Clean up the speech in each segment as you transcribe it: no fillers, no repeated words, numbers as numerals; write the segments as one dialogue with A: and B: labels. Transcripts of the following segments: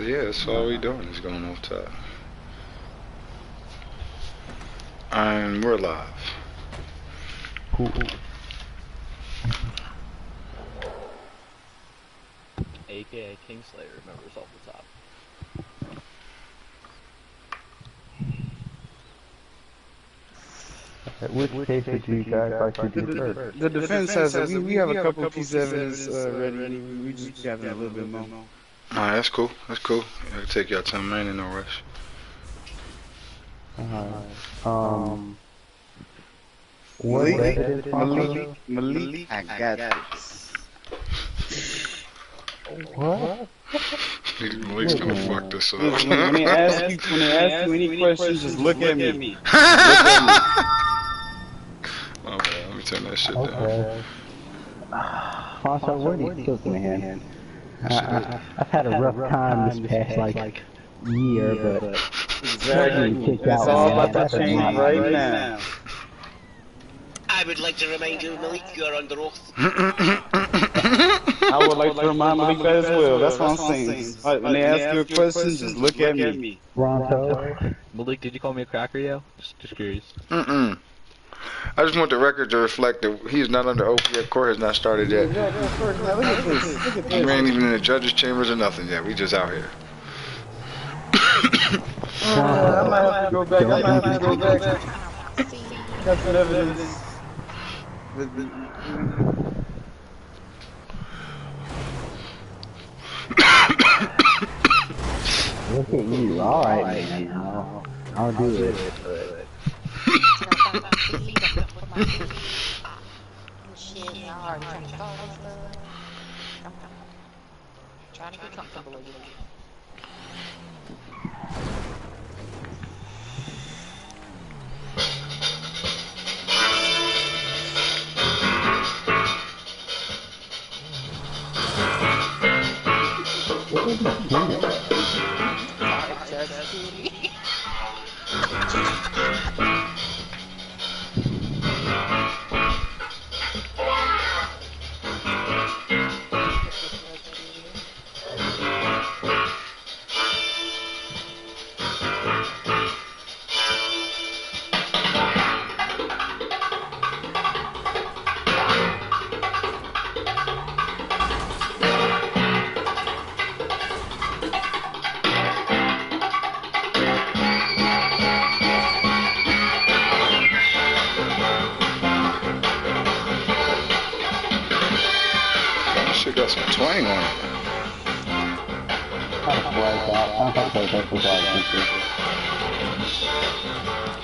A: Yeah, that's all we doing is going off top. And we're live.
B: AKA Kingslayer members off the top.
C: Which case would you guys like to do first?
D: The defense has we have a couple pieces of evidence ready. We just got a little bit more.
A: Alright, that's cool. That's cool. I can take your time, man, in no rush.
C: What evidence?
D: Malik, I got this.
C: What?
A: Malik's gonna fuck this up.
D: When they ask you any questions, just look at me.
A: Oh man, let me turn that shit down.
C: Okay. Also, where do you cook, man? I've had a rough time this past, like, year, but...
D: Exactly. It's all about to change right now.
E: I would like to remind you, Malik, you are under oath.
D: I would like to remind Malik that as well. That's what I'm saying. Right, when they ask you a question, just look at me.
C: Ronto?
B: Malik, did you call me a cracker, yo? Just curious.
A: I just want the record to reflect that he is not under oath yet. Court has not started yet.
D: Look at this. Look at this.
A: We ain't even in the judge's chambers or nothing yet. We just out here.
D: I might have to go back. Got some evidence.
C: Look at you. Alright, man. I'll do it.
F: Trying to get comfortable again.
A: Shit got some twang on it.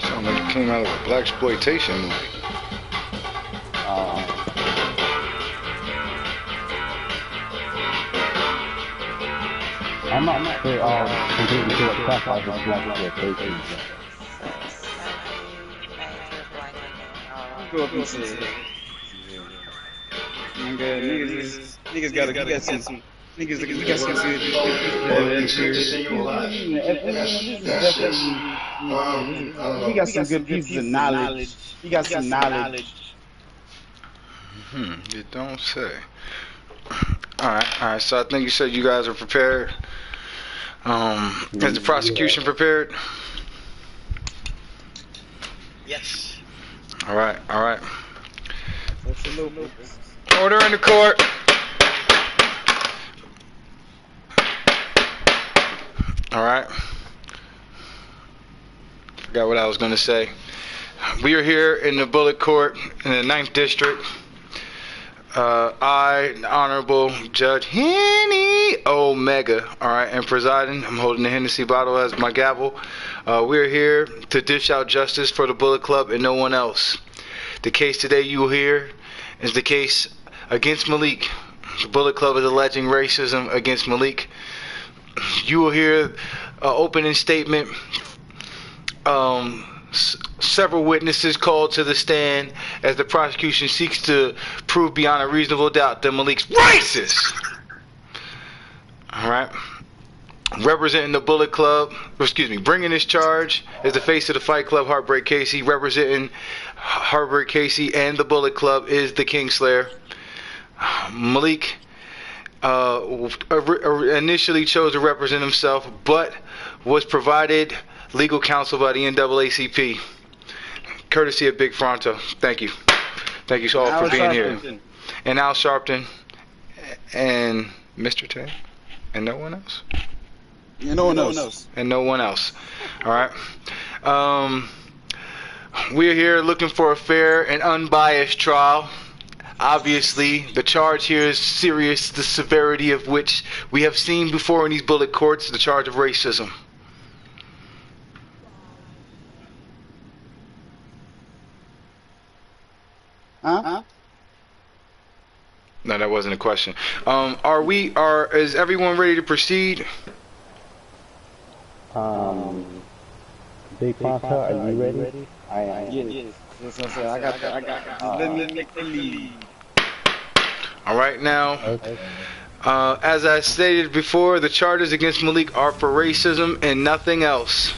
A: Sound like it came out of a blaxploitation movie.
C: I'm not sure completely sure what crack life is blaxploitation.
D: Go up and say niggas got some niggas got some he got some good pieces of knowledge. He got some knowledge.
A: You don't say. Alright, so I think you said you guys are prepared. Is the prosecution prepared?
E: Yes.
A: Alright. Order in the court. Alright. Forgot what I was going to say. We are here in the Bullet Court in the 9th District. I, the Honorable Judge Henny Omega, alright, and presiding. I'm holding the Hennessy bottle as my gavel. We're here to dish out justice for the Bullet Club and no one else. The case today you will hear is the case against Malik. The Bullet Club is alleging racism against Malik. You will hear an opening statement. Several witnesses called to the stand as the prosecution seeks to prove beyond a reasonable doubt that Malik's racist. Alright. Representing the Bullet Club, bringing this charge is the face of the Fight Club, Heartbreak Casey. Representing Heartbreak Casey and the Bullet Club is the Kingslayer. Malik initially chose to represent himself, but was provided legal counsel by the NAACP, courtesy of Big Fronto. Thank you. Thank you all for being here. And Al Sharpton and Mr. Tay and no one else.
D: And no one else.
A: And no one else. All right. We're here looking for a fair and unbiased trial. Obviously, the charge here is serious, the severity of which we have seen before in these bullet courts, the charge of racism.
D: Huh?
A: No, that wasn't a question. Is everyone ready to proceed?
C: Big Papa, are you ready? I am.
D: Yes. That's what I'm saying. I got. Let me make the lead.
A: All right, now.
C: Okay.
A: As I stated before, the charges against Malik are for racism and nothing else.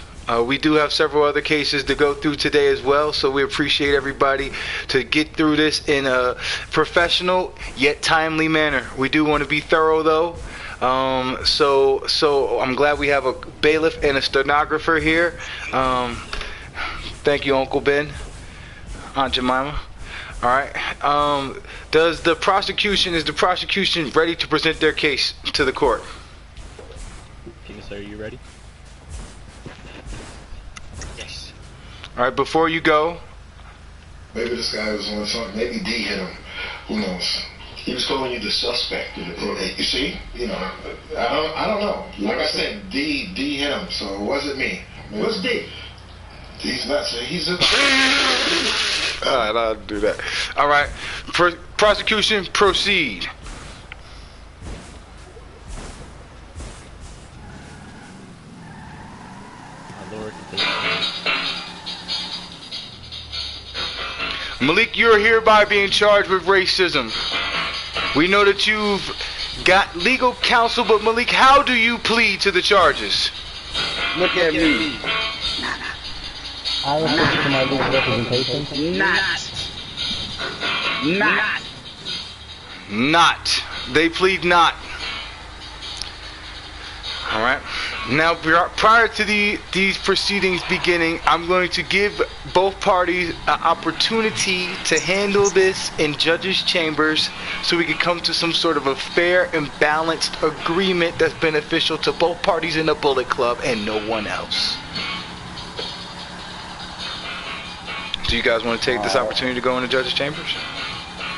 A: We do have several other cases to go through today as well, so we appreciate everybody to get through this in a professional yet timely manner. We do want to be thorough though. So I'm glad we have a bailiff and a stenographer here. Thank you, Uncle Ben, Aunt Jemima. All right. Is the prosecution ready to present their case to the court?
B: King Slayer, are you ready?
E: Yes.
A: All right. Before you go.
G: Maybe this guy was on something. Maybe D hit him. Who knows? He was calling you the suspect. You see? You know, I don't know. Like I said, D hit him, so it wasn't me. What's D? He's nuts. He's a...
A: All right, I'll do that. All right. Prosecution, proceed.
B: My lord,
A: Malik, you're hereby being charged with racism. We know that you've got legal counsel, but Malik, how do you plead to the charges?
D: Look at me.
C: I object to my legal representation.
A: Not. They plead not. All right. Now, prior to these proceedings beginning, I'm going to give both parties an opportunity to handle this in judges' chambers so we can come to some sort of a fair and balanced agreement that's beneficial to both parties in the Bullet Club and no one else. Do you guys want to take this opportunity to go in the judges' chambers?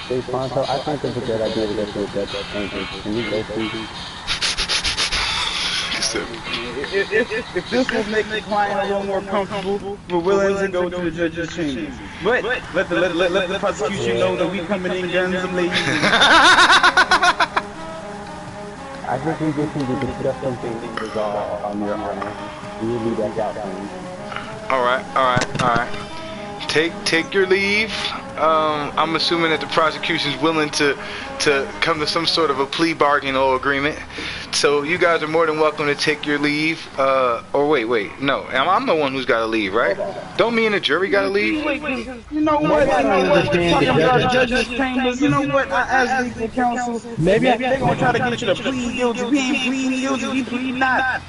C: Big Pronto, I think it's a good idea to go to the judge's chambers. Can we go please?
D: If this will make the client a little more comfortable, we're willing to go to the judge's chambers. But let the prosecution know that we coming in guns blazing.
C: I think we just need to discuss something resolved on your honor. We'll leave that out to you.
A: All right. Take your leave. I'm assuming that the prosecution's willing to come to some sort of a plea bargain or agreement. So you guys are more than welcome to take your leave. Or wait, no, I'm the one who's got to leave, right? Don't me and the jury got to leave?
D: You know what? Talking about judge's chambers. You know what? I asked legal counsel. Maybe they're gonna try to get you to plead guilty. We ain't pleading guilty. We plead not.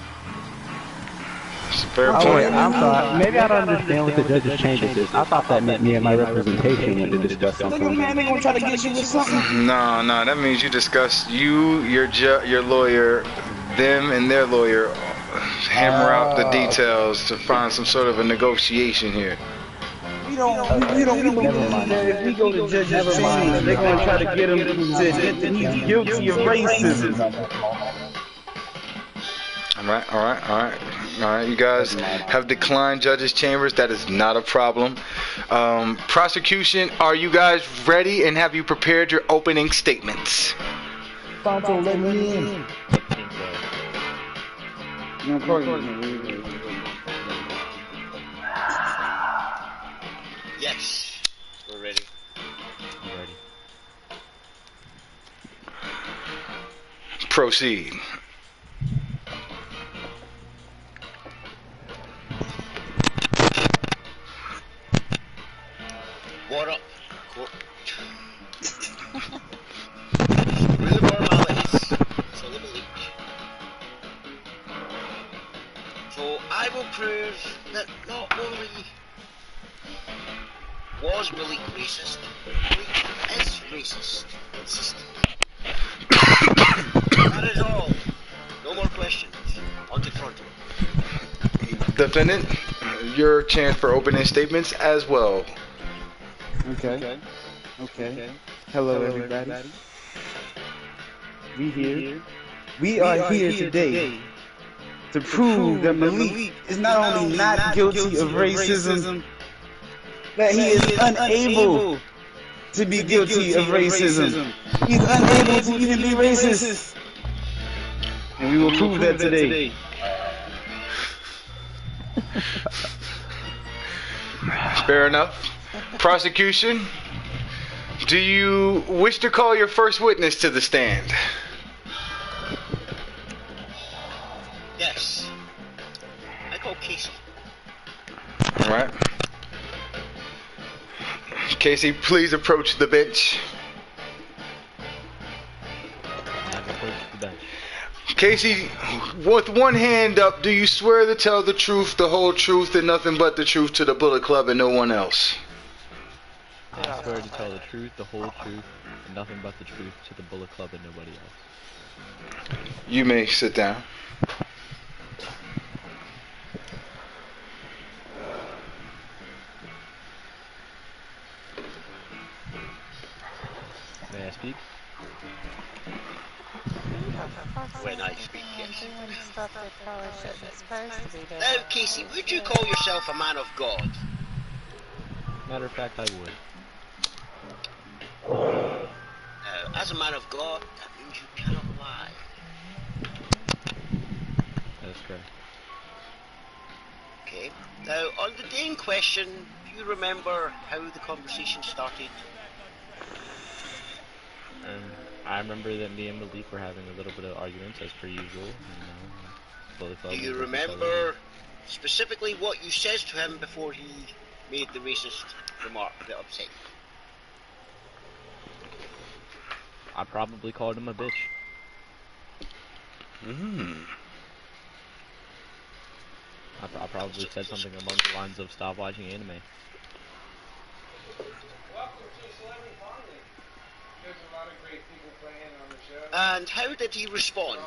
A: It's a fair
C: Oh,
A: point.
C: wait, I'm sorry. Maybe I don't understand what the judge's chambers is. I thought that meant me and my representation when to discuss something.
D: Man, they gonna try to get you with something.
A: No, that means you discuss your lawyer, them and their lawyer, hammer out the details to find some sort of a negotiation here.
D: We don't believe that if we go to judge's chambers, they're gonna try to get him to admit that he's guilty of racism.
A: All right. You guys have declined judges' chambers. That is not a problem. Prosecution, are you guys ready and have you prepared your opening statements?
C: Pronto, let me in.
E: Yes. We're ready.
B: I'm ready.
A: Proceed.
E: What up? Cool. Through the formalities. So I will prove that not only was Malik racist, Malik is racist consistently. That is all. No more questions. On to front.
A: Defendant, your chance for opening statements as well.
D: Okay. Hello, everybody. We are here today to prove that Malik is not only not guilty of racism, that he is unable to be guilty of racism. He's unable to even be racist. And we will prove that today.
A: Fair enough. Prosecution, do you wish to call your first witness to the stand?
E: Yes. I call Casey.
A: Alright. Casey, please approach the bench.
B: I've approached the bench.
A: Casey, with one hand up, do you swear to tell the truth, the whole truth, and nothing but the truth to the Bullet Club and no one else?
B: I swear to tell the truth, the whole truth, and nothing but the truth to the Bullet Club and nobody else.
A: You may sit down.
B: May I speak?
E: When I speak, yes.
F: Doing stuff that probably shouldn't supposed to be doing.
E: Now, Casey, would you call yourself a man of God?
B: Matter of fact, I would.
E: Now, as a man of God, that means you cannot lie.
B: That's correct.
E: Okay. Now, on the day in question, do you remember how the conversation started?
B: I remember that me and Malik were having a little bit of arguments as per usual. Bullet Club
E: Do you
B: and each other.
E: remember specifically what you says to him before he made the racist remark that upset you?
B: I probably called him a bitch. I probably said something along the lines of stop watching anime.
E: And how did he respond?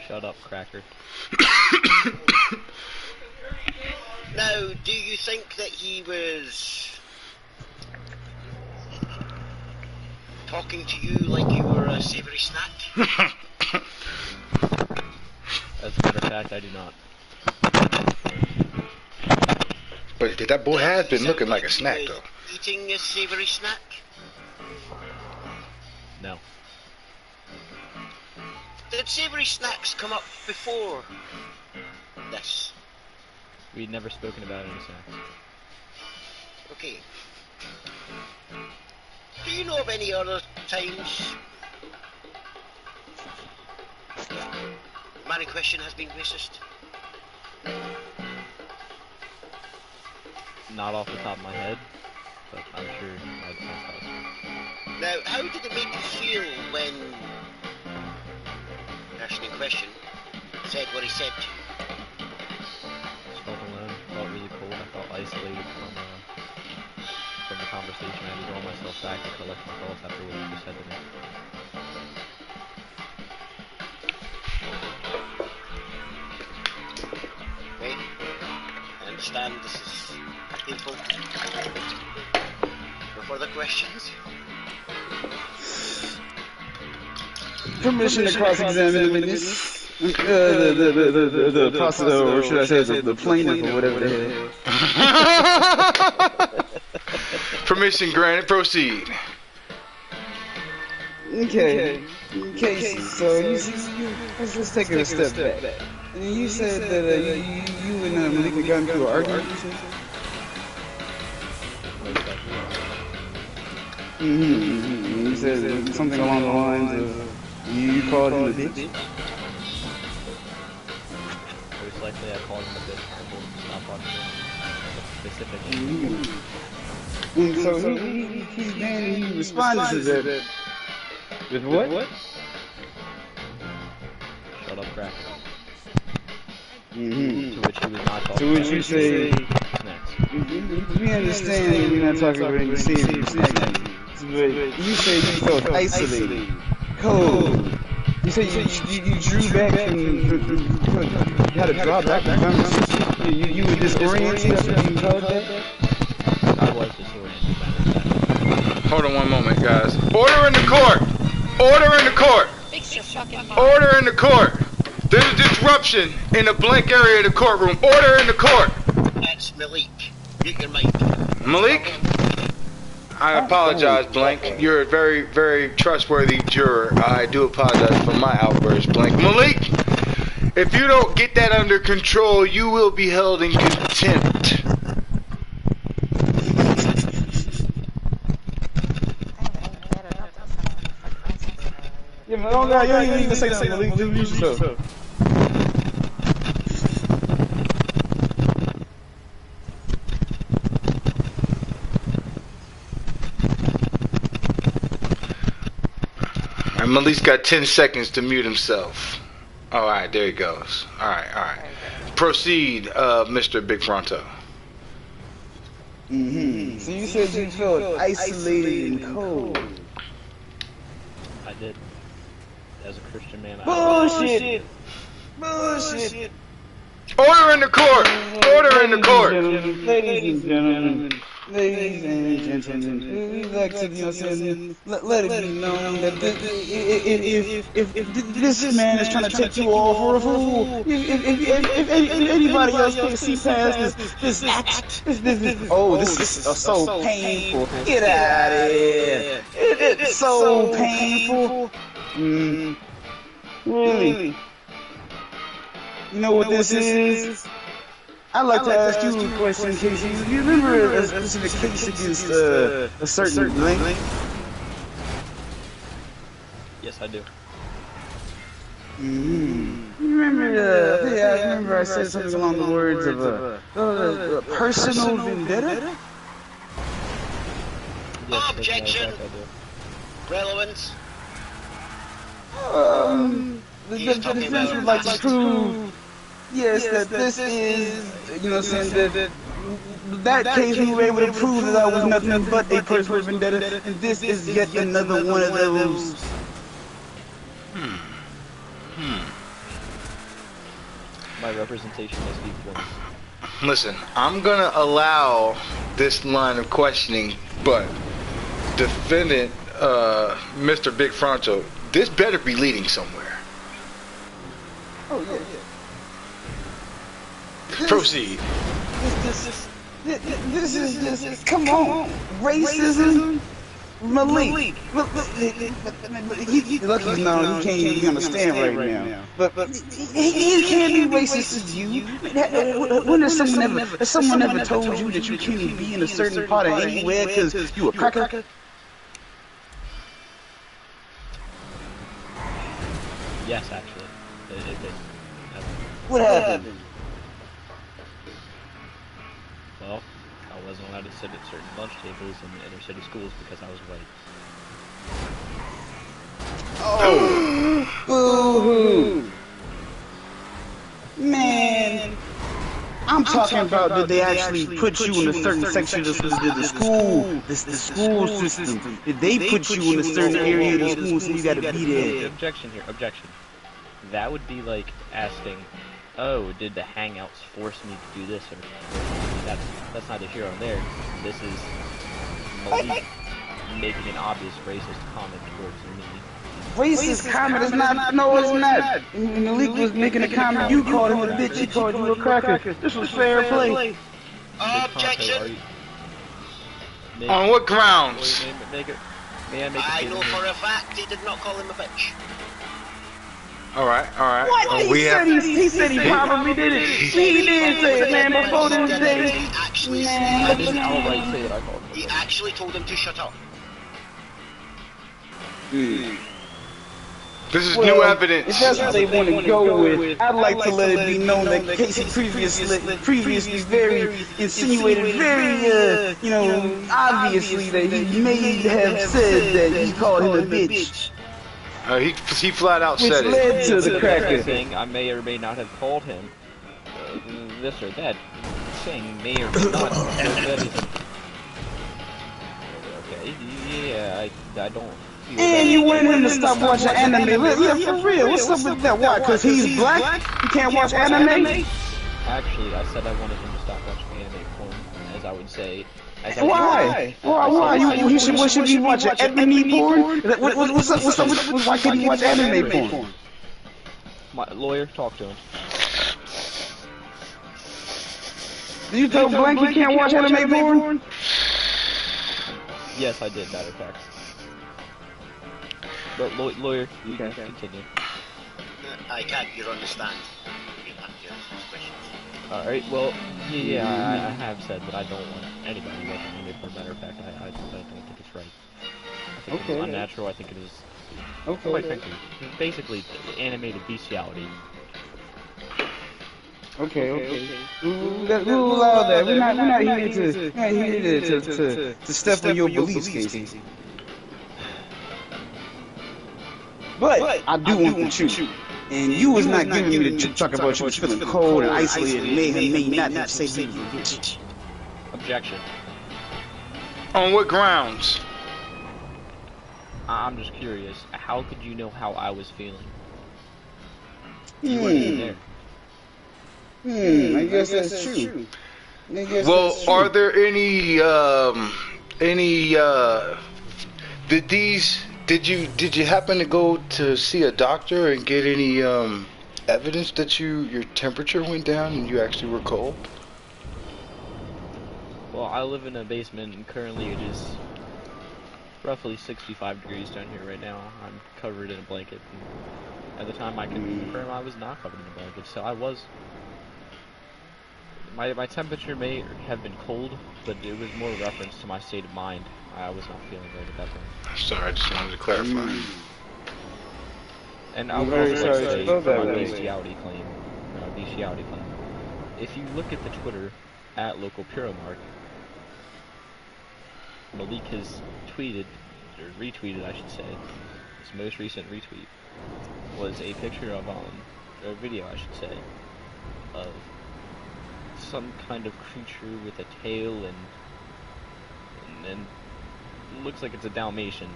B: Shut up, cracker.
E: Now, do you think that he was talking to you like you were a savoury snack?
B: As a matter of fact, I do not.
A: But that boy has been looking like a snack, though.
E: Eating a savoury snack?
B: No.
E: Did savoury snacks come up before this?
B: We'd never spoken about any snacks.
E: Okay. Do you know of any other times the man in question has been racist?
B: Not off the top of my head, but I'm sure I'd know.
E: Now, how did it make you feel when the person in question said what he said to you?
B: I felt alone, felt really cold, I felt isolated from the conversation. I had to draw myself back and collect my thoughts after what he just said to me.
E: Okay? I understand this is painful. No further questions?
D: Permission to cross-examine the witness. The prosecutor, or should I say the plaintiff, or whatever the hell.
A: Permission granted. Proceed.
D: Okay, so let's take it a step back. And you said that you and Malika got into an argument. You said something along the lines of you called him a bitch.
B: Most likely I called him a bitch and told him to stop watching it. Specifically.
D: And so he responded to that with what?
B: shut up, cracker.
D: Mm-hmm.
B: To which he was not talking
D: To which
B: about.
D: you say,
B: Next.
D: we understand that we're not talking about any serious things. But you say you felt isolated, cold. You say you drew back from you had to draw back from conversation. You were disoriented after you held that?
B: I was disoriented.
A: Hold on one moment, guys. Order in the court! Order in the court!
F: Fix your fucking mind.
A: Order in the court! There's a disruption in the blank area of the courtroom. Order in the court!
E: It's Malik. Mute your mic.
A: Malik? I apologize, Blank. You're a very, very trustworthy juror. I do apologize for my outburst, Blank. Malik, if you don't get that under control, you will be held in contempt.
D: Yeah, but you don't even need to say something, Malik. Just use yourself.
A: Malik's got 10 seconds to mute himself. Alright, there he goes. Alright. Proceed, Mr. Big Fronto.
D: Mm-hmm. So you said you felt isolated and cold.
B: I did. As a Christian man,
D: Bullshit!
A: Order in the court! Order in the court!
D: Ladies and gentlemen, we'd like to, let it be known that if this man is trying to take you all for a fool, if anybody else can see past this act, this is so painful. Get out of here! It's so painful. Really? You know what this is? I'd like to ask you a question, Casey. Do you remember a specific case against a certain Blank?
B: Yes, I do.
D: You remember? I remember I said something along the words of a personal vendetta.
B: Yes,
E: Objection.
B: I do.
E: Relevance.
D: The defense would like to prove, yes, that this is, that case we were able to prove that I was nothing but a personal vendetta, and this is yet another one of those.
B: My representation must be for me.
A: Listen, I'm gonna allow this line of questioning, but defendant, Mr. Big Fronto, this better be leading somewhere.
D: Oh, yeah.
A: Proceed.
D: This is just, come on, racism, Malik. He's lucky now he can't even understand right now. But he can't be racist to you. When has someone ever told you that you can't be in a certain part of anywhere because you a cracker?
B: Yes, actually. It did.
D: What happened?
B: Well, I wasn't allowed to sit at certain lunch tables in inner city schools because I was white.
D: Oh, boo-hoo. Man, I'm talking about did they actually put you in a certain section of the school, the school system? Did they put you in a certain area of the school so you gotta be there?
B: Objection here, objection. That would be like asking, oh, did the Hangouts force me to do this? Or that's neither here nor there. This is Malik making an obvious racist comment towards me.
D: Racist comment is not, no it's not. When Malik was making a comment, you called him a bitch, he called you a cracker. This was fair play.
E: Objection.
A: On what grounds?
E: I know for a fact he did not call him a bitch.
A: Alright.
D: What? He said he probably did it. He did say it, man, before this day.
B: I didn't outright say it, I called him.
E: He actually told him to shut up.
A: This is new evidence.
D: If that's what they want to go with, I'd like to let it be known that Casey previously very insinuated, very, obviously that he may have said that he called him a bitch.
A: He flat out
D: Which
A: said it.
D: led to the cracker.
B: Saying I may or may not have called him this or that. Saying may or may not. That is okay. Yeah, I don't. Feel
D: And you want him to stop watching anime. Yeah, for real. What's up with that? Why? Because he's black? He can't watch anime?
B: Actually, I said I wanted him to stop watching anime porn, as I would say.
D: Why? He should be watching anime porn? What's up with why can't he watch anime porn?
B: My lawyer, talk to him.
D: Did you tell Blank he can't watch anime porn?
B: Yes, I did, matter of fact. But lawyer, you can continue.
E: I can't, you understand. You have to answer these questions.
B: Alright, well, yeah, I have said that I don't want anybody watching anime porn. Matter of fact, I don't think it's right. I think it's unnatural. I think it is, quite frankly, basically animated bestiality.
D: Okay. We'll allow that. We're not here to step on your beliefs, Casey. But I do want the truth. And you was not giving me the truth, talking about you was feeling cold and isolated and may not have said you were rich.
B: Objection.
A: On what grounds?
B: I'm just curious. How could you know how I was feeling? You weren't even there.
D: I guess that's true.
A: Well, are there any did you happen to go to see a doctor and get any evidence that your temperature went down and you actually were cold?
B: Well, I live in a basement and currently it is roughly 65 degrees down here right now. I'm covered in a blanket. And at the time I can confirm I was not covered in a blanket, so I was. My temperature may have been cold, but it was more reference to my state of mind. I was not feeling right at that point.
A: Sorry, I just wanted to clarify.
B: And I would also like to say for my bestiality claim, if you look at the Twitter at @LocalPuromark, Malik has tweeted, or retweeted I should say, his most recent retweet was a picture of, a video I should say, of some kind of creature with a tail and looks like it's a Dalmatian.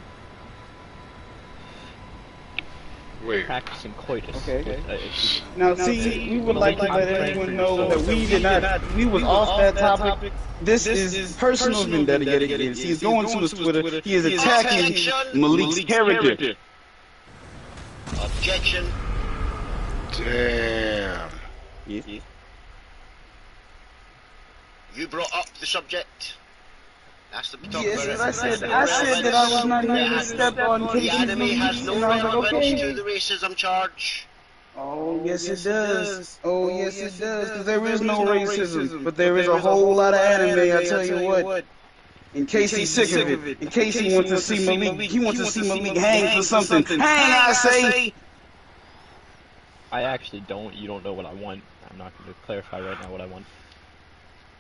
A: Wait.
B: Practicing coitus.
D: Okay. Now, see, we would like to let everyone know that we was off that topic. This is personal vendetta against. He's going to his Twitter. He is attacking Malik's character.
E: Objection.
A: Damn.
D: Yes.
E: You brought up the subject. That's the talk
D: Yes,
E: about it.
D: I said that I was not going to step on
E: The
D: Casey's
E: anime has
D: beliefs,
E: no
D: and I was like,
E: relevance to
D: okay.
E: the racism charge.
D: Oh, yes it does. Oh, yes it does. Because there is no racism, but there is a whole lot of anime, I tell you what. In case he's sick of it. In case he wants to see Malik, he wants to see Malik hang for something. Hang, I say!
B: I actually don't. You don't know what I want. I'm not going to clarify right now what I want.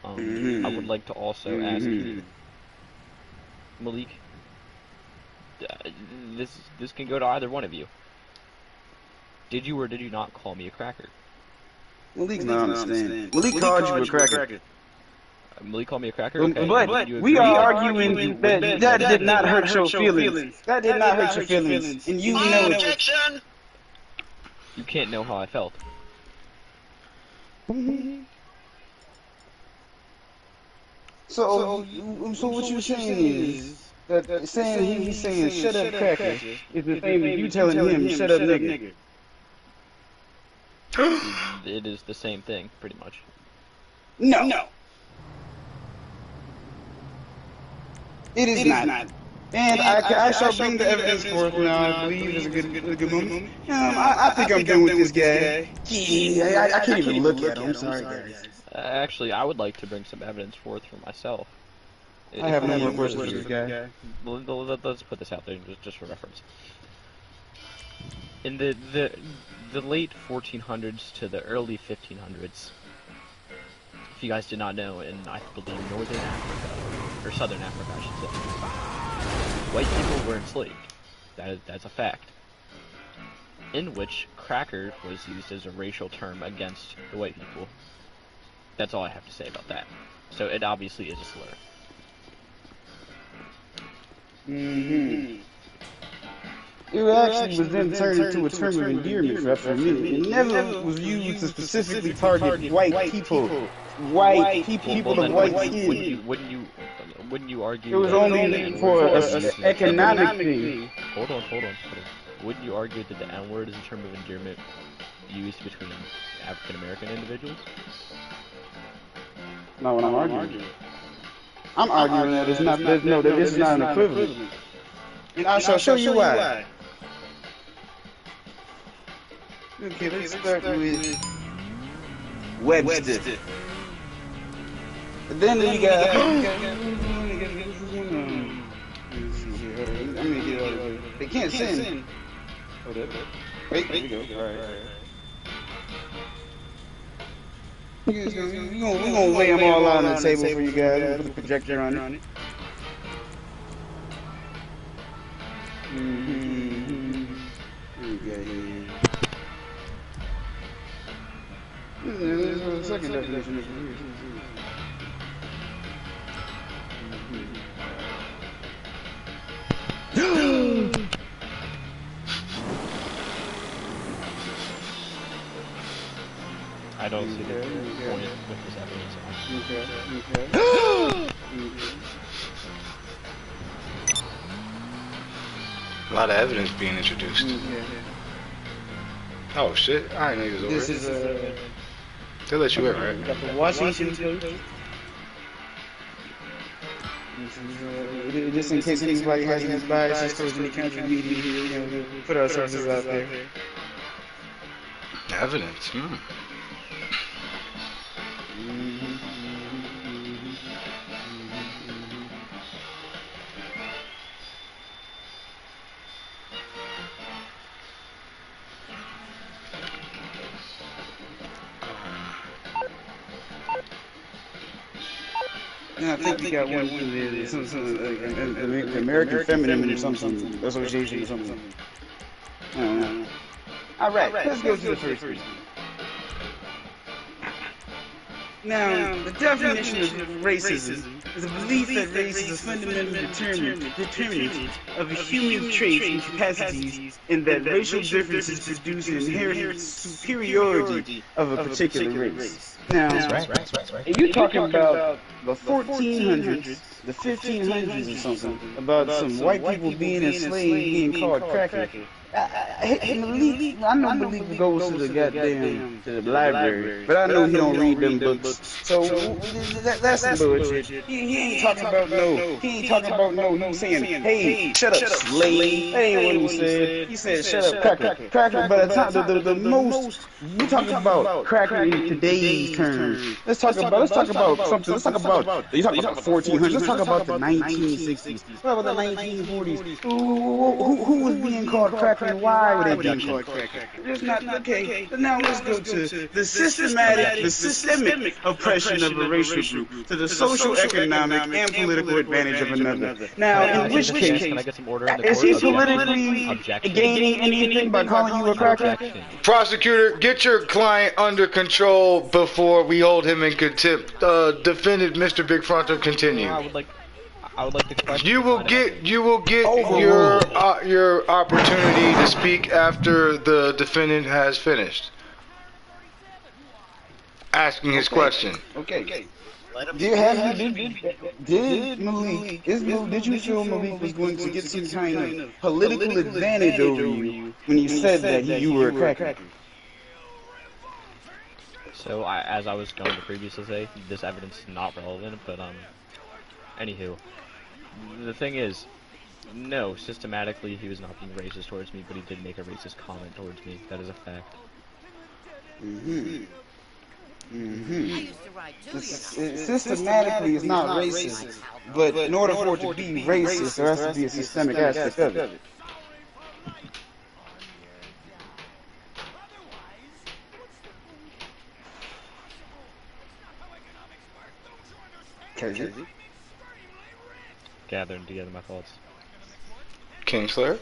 B: I would like to also ask you, Malik, this can go to either one of you. Did you or did you not call me a cracker?
D: Malik's not understanding. Malik called you a cracker.
B: Malik called me a cracker? Okay.
D: But we are arguing that did not hurt your feelings. That did not hurt your feelings. And you know it.
E: Objection!
B: You can't know how I felt.
D: So what you're saying is that he's saying shut up cracker is the same as you telling him shut up nigga.
B: It is the same thing, pretty much.
D: No. It is not. And I shall bring the evidence forth now. I believe it's a good moment. I think I'm done with this guy. Yeah, I can't even look at him. I'm sorry, guys.
B: Actually, I would like to bring some evidence forth for myself.
D: I have no more questions for this guy.
B: Well, let's put this out there just for reference. In the late 1400s to the early 1500s, if you guys did not know, in I believe Northern Africa, or Southern Africa, I should say, white people were enslaved. That's a fact. in which cracker was used as a racial term against the white people. That's all I have to say about that. So it obviously is a slur.
D: It actually was then turned into a term of endearment for me. It never was used to specifically target white people. People of white skin.
B: Wouldn't you argue
D: It was
B: that
D: only
B: the N-word
D: for
B: is
D: an
B: used as a
D: economic
B: term of-
D: thing.
B: Hold on. Wouldn't you argue that the N-word is a term of endearment used between African American individuals?
D: Not what I'm arguing. I'm arguing that it's not. That this is not an equivalent. And I shall show you why. Okay, let's start with Webster. And then you got. I'm gonna get all of it. They can't send. Wait, there we go. Alright. We're gonna lay them all out on the table for you guys. Put the projector on it. There's a second definition.
B: I don't see the point with this evidence.
A: A lot of evidence being introduced. Oh shit! I didn't know he was over.
D: This is
A: They let you in, right?
D: got the Washington Post. Just in case anybody has any biases towards any country media, put our sources out there.
A: Evidence.
D: I think we got one the American Feminine or something association or something. I don't know. All right, let's go to the first reason. Now, the definition of racism is a belief that race is a fundamental determinant of a human traits and capacities, and that racial differences produce an inherent superiority of a particular race. Now, if you're talking about the 1400s, the 1500s or something, about some white people being enslaved, being called crackers, I know Malik goes to the goddamn to the library, but I know he don't read them books. So that's some bullshit. He ain't talking about no. He ain't talking about no. He's saying, hey, shut up, slave. That ain't what he said. He said, shut up, cracker. Cracker, but it's not the most. We talking about cracker in today's terms. Let's talk about something. Let's talk about. You talk about the 1400s. Let's talk about the 1960s. What about the 1940s? Who was being called cracker? And why were they being called cracker? It's not okay. Now let's go to the systemic oppression of a racial group, to the social, economic, and political advantage of another. Now, in which case,
B: Can I get some order in the
D: is
B: court?
D: he politically gaining anything by calling you a cracker?
A: Prosecutor, get your client under control before we hold him in contempt. Defendant Mr. Big Fronto, continue.
B: I would like to question.
A: You will get your opportunity to speak after the defendant has finished asking his question.
D: Okay. Did Malik? Did you feel Malik was going to get some kind of political advantage over you when you said that you were a cracker?
B: So, as I was going to previously say, this evidence is not relevant, but anywho, the thing is, no, systematically he was not being racist towards me, but he did make a racist comment towards me. That is a fact.
D: Systematically, it's not racist, but in order for it to be racist, there has to be a systemic aspect of it. Okay.
B: Gathering together my thoughts.
A: Kingslayer?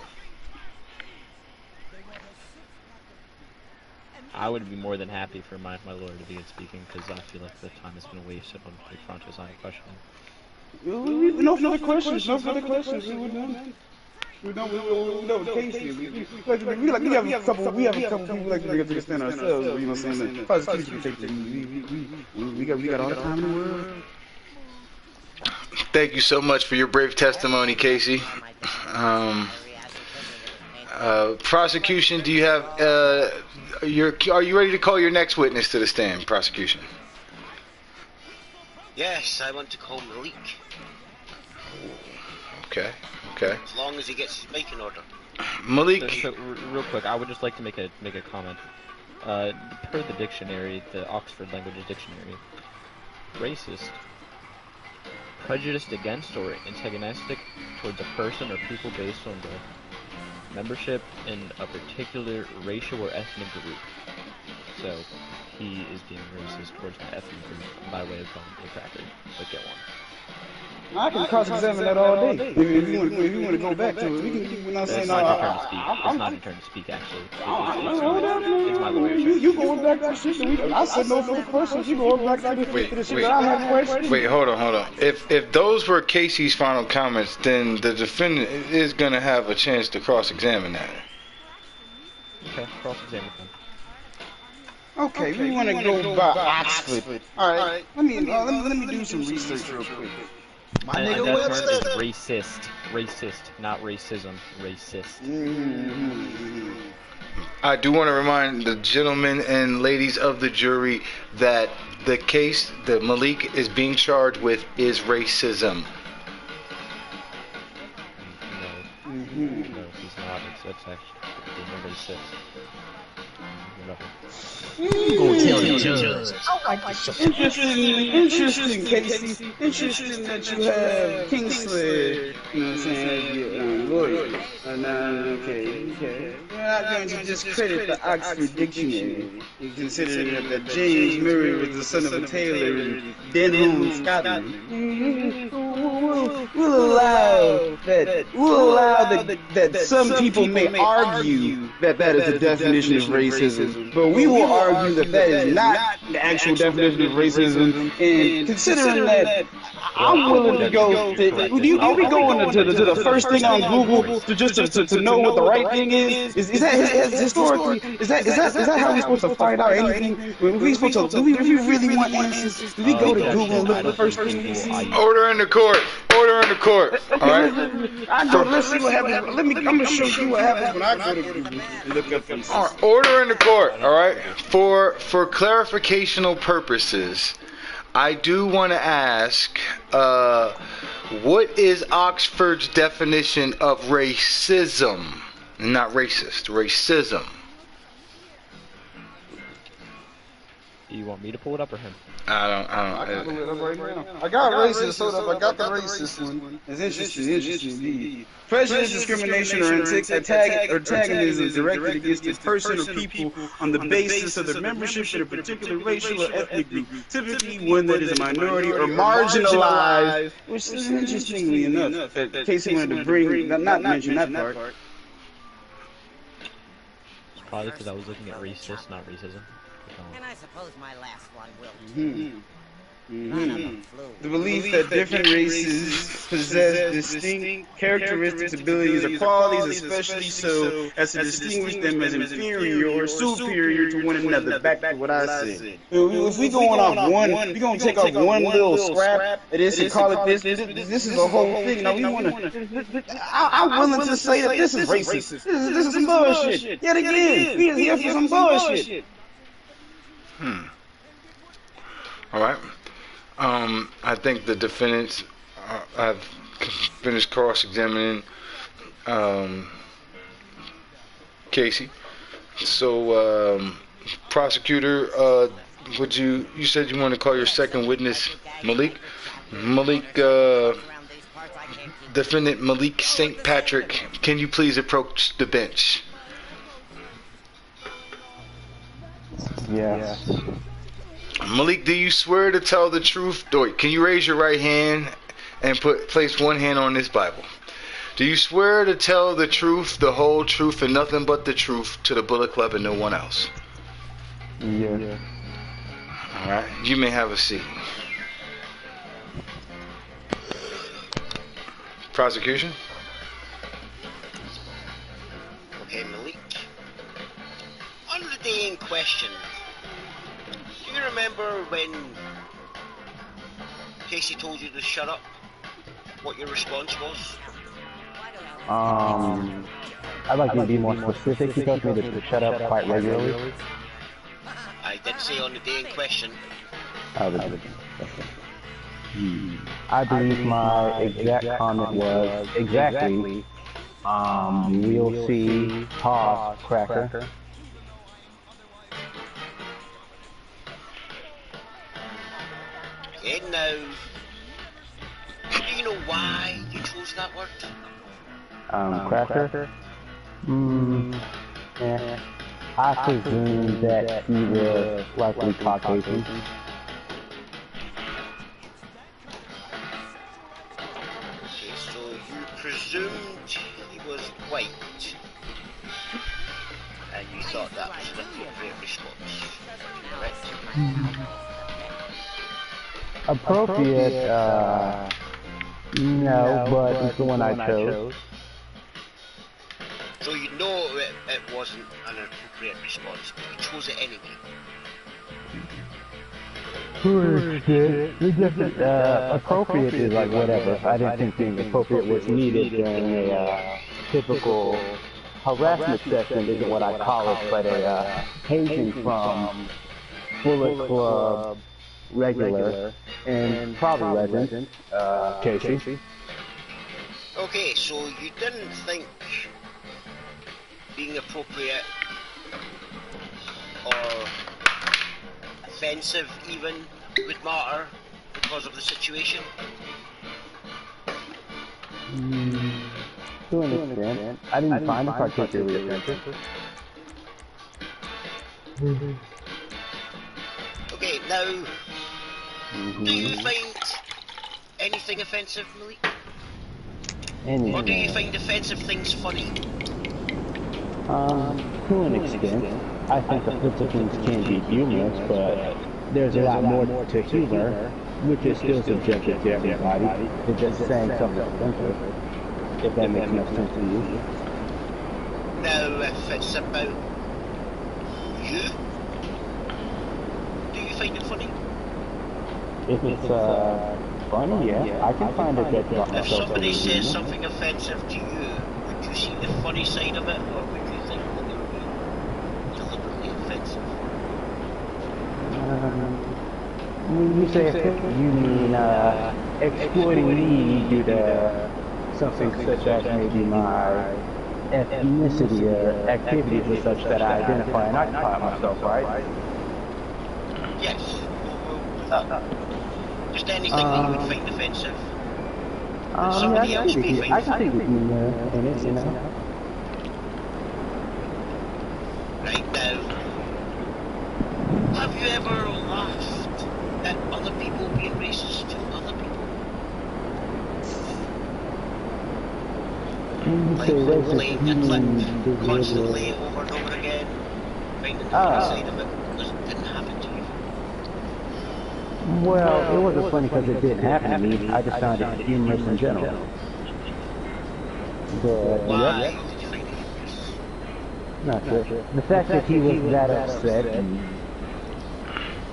B: I would be more than happy for my lawyer to begin speaking because I feel like the time has been wasted on the Franco's line of questioning.
D: No further questions. No further questions. We're done. We're done with Casey. We have a couple people like to understand ourselves. You know what I'm saying? Prosecution can take we got all the time in the world.
A: Thank you so much for your brave testimony, Casey. Prosecution, do you have are you ready to call your next witness to the stand, prosecution?
E: Yes, I want to call Malik.
A: Okay.
E: As long as he gets his mic in order.
A: Malik.
B: So, real quick, I would just like to make a comment. Per the dictionary, the Oxford Language Dictionary, racist, prejudiced against or antagonistic towards a person or people based on the membership in a particular racial or ethnic group. So he is being racist towards my ethnic group by way of calling me a cracker. But get one.
D: I can cross-examine that all day. If you want to go back to it, we can. We're not saying
B: It's not your turn to speak. It's not your turn to speak, actually. It's my lawyer's turn.
D: You going back to the shit? I said no for the questions. You going back to the shit that I have questions.
A: Wait, hold on. If those were Casey's final comments, then the defendant is gonna have a chance to cross-examine that.
B: Okay, cross-examine them.
D: Okay, we want to go by Oxford. All right, let me do some research real quick.
B: And that term is racist, not racism, racist.
A: I do want to remind the gentlemen and ladies of the jury that the case that Malik is being charged with is racism.
B: No, he's not. It's actually racist.
D: Interesting, Casey. Interesting that you have Kingsley, you know what I'm saying, lawyer. Okay. We're not going to discredit the Oxford Dictionary. We consider that James Murray was the son of a tailor in Denholm, Scotland. We'll allow that some people may argue that is the definition of racism, but we will argue that is not the actual definition of racism. And considering that, I'm willing to go. Are we going to the first thing on Google to know what the right thing is? Is that historically? Is that how we're supposed to find out anything? Do we really want answers? Do we go to Google and look at the first thing we see?
A: Order in the court. All right.
D: Let's see what happens. I'm gonna show you what happens when I go to Google and look up things.
A: All right, order in the court. All right. For clarificational purposes, I do want to ask, what is Oxford's definition of racism? Not racist. Racism.
B: You want me to pull it up or him?
A: I
D: can pull it up right now. I got racist. Hold up. I got the racist one. It's interesting indeed. Prejudice, discrimination, or antagonism directed against a person or people on the basis of their membership in a particular racial or ethnic group, typically one that is a minority or marginalized, which is interestingly enough, that Casey wanted to bring, not mention that part.
B: It's probably because I was looking at racist, not racism.
H: And I suppose my last one will
D: The belief that different races possess distinct characteristics, abilities, or qualities, especially so as to distinguish them as inferior or superior to one another. Back to what I said. If we going off one, we're going to take off one little scrap of this and call it this. This is a whole thing. Now we want to. I'm willing to say that this is racist. This is some bullshit. Yet again, we are here for some bullshit.
A: All right. I think the defendants have finished cross-examining Casey. So, prosecutor, would you said you want to call your second witness, Malik? Defendant Malik St. Patrick, can you please approach the bench?
C: Yes.
A: Malik, do you swear to tell the truth? Can you raise your right hand and place one hand on this Bible? Do you swear to tell the truth, the whole truth, and nothing but the truth to the Bullet Club and no one else?
C: Yeah.
A: Alright, you may have a seat. Prosecution?
E: Okay, Malik. On the day in question, do you remember when Casey told you to shut up? What your response was?
C: I'd like you to be more specific. He tells me to shut up quite regularly.
E: I did say on the day in question.
C: I believe my exact comment was exactly. We'll see. Pause. Cracker.
E: Okay, now, do you know why you chose that word?
C: Cracker. Yeah. I presume that he was likely Caucasian.
E: Okay, so you presumed he was white, and you thought that was an appropriate response, correct?
C: Appropriate, no, but it's the one I chose.
E: So you know it wasn't an appropriate response, but you chose it anyway.
C: Appropriate is like whatever. I didn't think being appropriate was needed during a typical harassment session isn't what I call it, but a paging from Bullet Club regular and probably legend, Casey.
E: Okay, so you didn't think being appropriate or offensive even would matter because of the situation?
C: To an extent. I didn't find it particularly offensive.
E: Okay, now, do you find anything offensive, Malik? Or do you find offensive things funny?
C: To an extent. I think offensive things can be humorous, but there's a lot more to humor, which is still subjective to everybody. It's just saying something offensive, if that makes no sense to you.
E: Now, if it's about you, do you find it funny?
C: If it's funny, yeah, I can find it that.
E: If somebody says something offensive to you, would you see the funny side of it, or would you think that they're being deliberately offensive?
C: When you say offensive, you mean exploiting me due to something such as maybe my ethnicity or activities or such that I identify and occupy myself, right?
E: Yes. Just anything that you would find offensive. Somebody else may find
C: I can think of humor in it, you know.
E: Right now, have you ever laughed at other people being racist to other people? Like playing a clip constantly over and over again, finding the funny side of it because it didn't happen to you.
C: Well, it wasn't funny because it didn't happen to me. I just found it humorous in general. But,
E: Why
C: yeah.
E: did you find it humorous?
C: Not sure. The fact that he was that upset and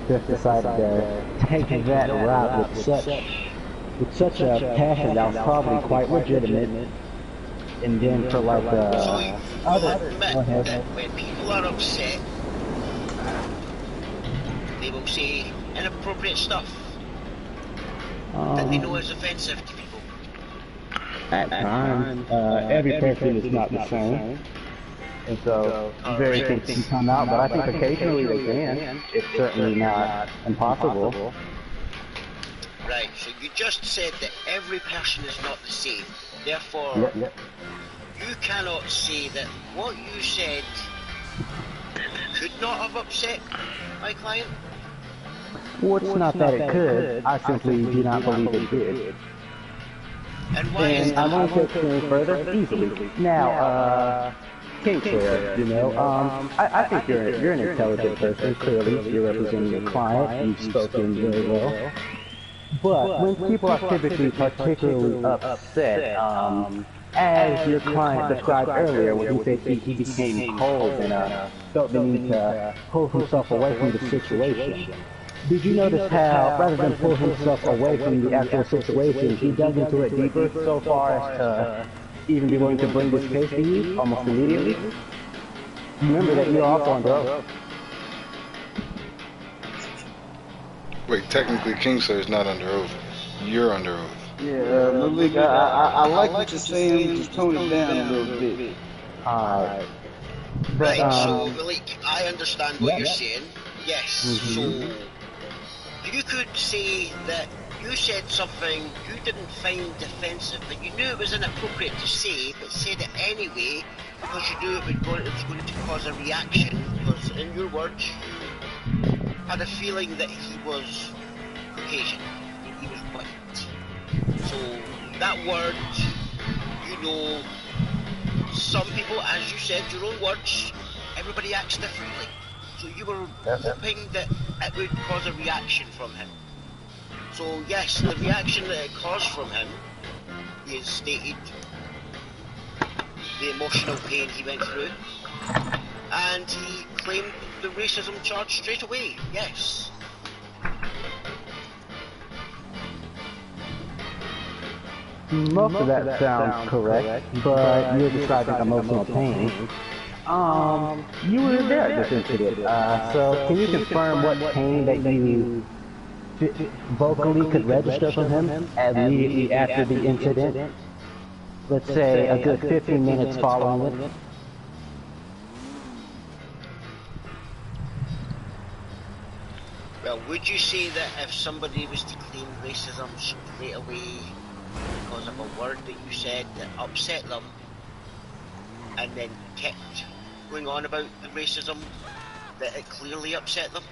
C: just decided to take that route with such a passion that was probably quite legitimate. And then for like
E: So you
C: other,
E: admit
C: go ahead.
E: that when people are upset, they will say inappropriate stuff that they know is offensive to people.
C: At times, every person is not the same. And so, very things can come out, but I think occasionally they can. It's certainly not impossible.
E: Right, so you just said that every person is not the same. Therefore, you cannot say that what you said could not have upset my client.
C: Well, it's not that it could. I simply do not believe it did.
E: And why is
C: And I'm
E: that?
C: going to explain further easily. Now, Kingslayer, you know. I think you're an intelligent person. Clearly, you're representing your client. You've spoken very well. But when people are typically particularly upset, as your client described earlier, when he said he became cold and felt the need to pull himself away from the situation. Did you notice how, rather than pull himself away from the actual situation, he dug into it deeper so far as to even be willing to bring this case to you almost immediately? Remember that you're also under oath.
A: Wait, technically Kingslayer is not under oath. You're under oath.
D: Yeah, Malik, I like what you're saying, just tone it down a little bit.
C: Alright.
E: Right, so Malik, I understand what you're saying. Yes, so you could say that you said something you didn't find offensive, but you knew it was inappropriate to say, but said it anyway because you knew it was going to cause a reaction. Because in your words, you had a feeling that he was Caucasian, he was white. So that word, you know, some people, as you said, your own words, everybody acts differently. So you were hoping that it would cause a reaction from him. So yes, the reaction that it caused from him, he has stated the emotional pain he went through, and he claimed the racism charge straight away, yes.
C: Most of that sounds correct, but you're describing emotional pain. You were there at this incident, so can you confirm what pain that you vocally could register from him immediately after the incident? Let's say a good 15 minutes following it.
E: Well, would you say that if somebody was to claim racism straight away because of a word that you said that upset them, and then kept going on about the racism, that it clearly upset them?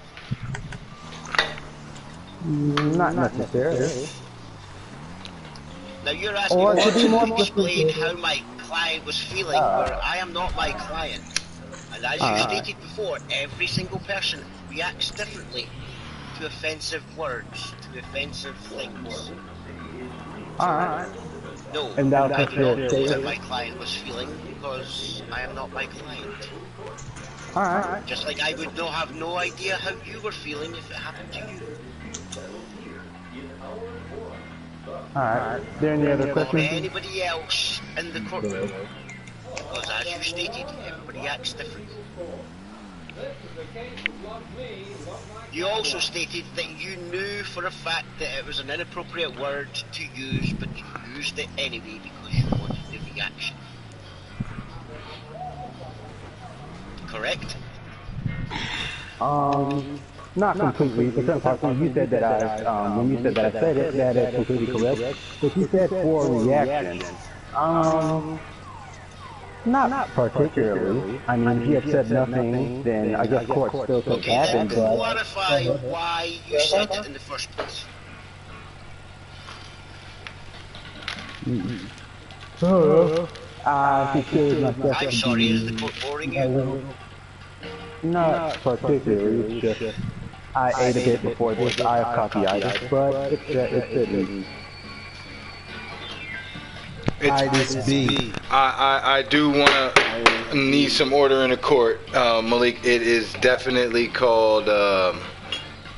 C: Not necessarily.
E: Now you're asking me to explain how my client was feeling, where I am not my client. And as you stated before, every single person reacts differently to offensive words, to offensive things.
C: Alright.
E: No,
C: And
E: I do not know how my client was feeling because I am not my client.
C: Alright.
E: Just like I would have no idea how you were feeling if it happened to you.
C: Alright. Is there any other
E: Or
C: questions?
E: anybody else in the courtroom. Because as you stated, everybody acts differently. You also stated that you knew for a fact that it was an inappropriate word to use, but you used it anyway because you wanted the reaction. Correct?
C: Not completely. For certain parts, when you said that I said it, that is completely correct. But you said for reaction. Not particularly. I mean, if you had said nothing, then I guess court still could happen,
E: then
C: but...
E: clarify why you said it in the first place. I'm sorry, is the court boring you?
C: Not particularly, it's just... I ate a bit before this, I have coccyitis, but
A: I do want to need some order in the court, Malik. It is definitely called,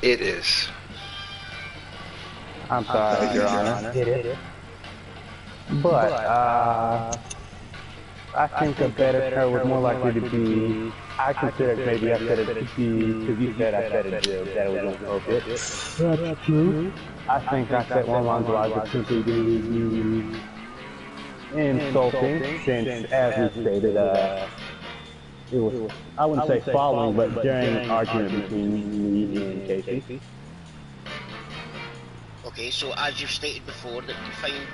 A: it is.
C: I'm sorry, Your Honor. It is. But, I think a better term was more likely to be, I considered maybe I said it to be, because you said I said it, that it was inappropriate. That's true. I think I said one line where I would simply be insulting, since, as we stated, it was, I wouldn't say following, but during an argument between me and Casey.
E: Okay, so as you've stated before, that you find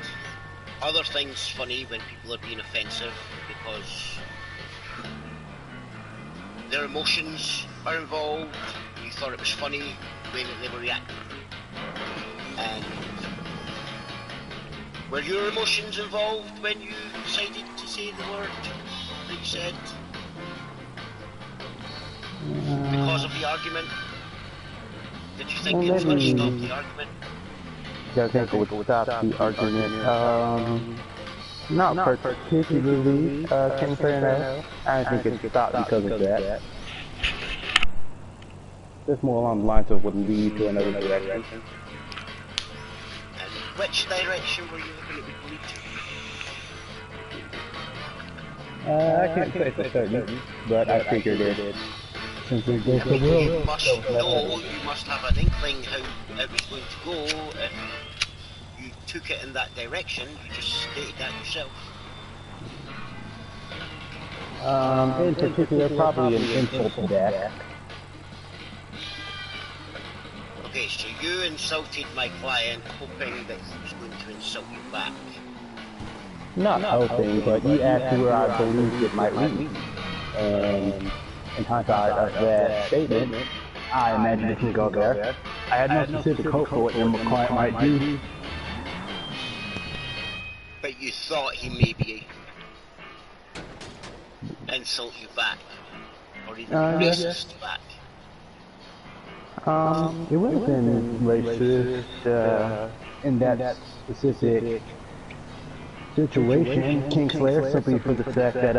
E: other things funny when people are being offensive because their emotions are involved. You thought it was funny the way that they were reacting. And were your emotions involved when you decided to say the word that you said? because of the argument? Did you think
C: Well,
E: it was going to
C: maybe-
E: stop the argument?
C: I think it would stop the argument. Not particularly, Kingslayer, no. I don't think it stopped because of that. It's more along the lines of would lead to another direction.
E: And which direction were you hoping it would lead to?
C: I can't say for certain, but I figured it. Since it goes the
E: You
C: world.
E: must know, you must have an inkling how it was going to go if you took it in that direction. You just stated that yourself.
C: In particular, probably an insult to that.
E: Okay, so you insulted my client hoping that he was going to insult you back.
C: Not hoping, but you asked where I believed it might lead. And in hindsight of that statement, I imagined it could go there. I had no specific hope for what your client might do.
E: But you thought he maybe insult you back. Or even racist you back.
C: It would have been racist in that specific situation, Kingslayer, simply for the fact that,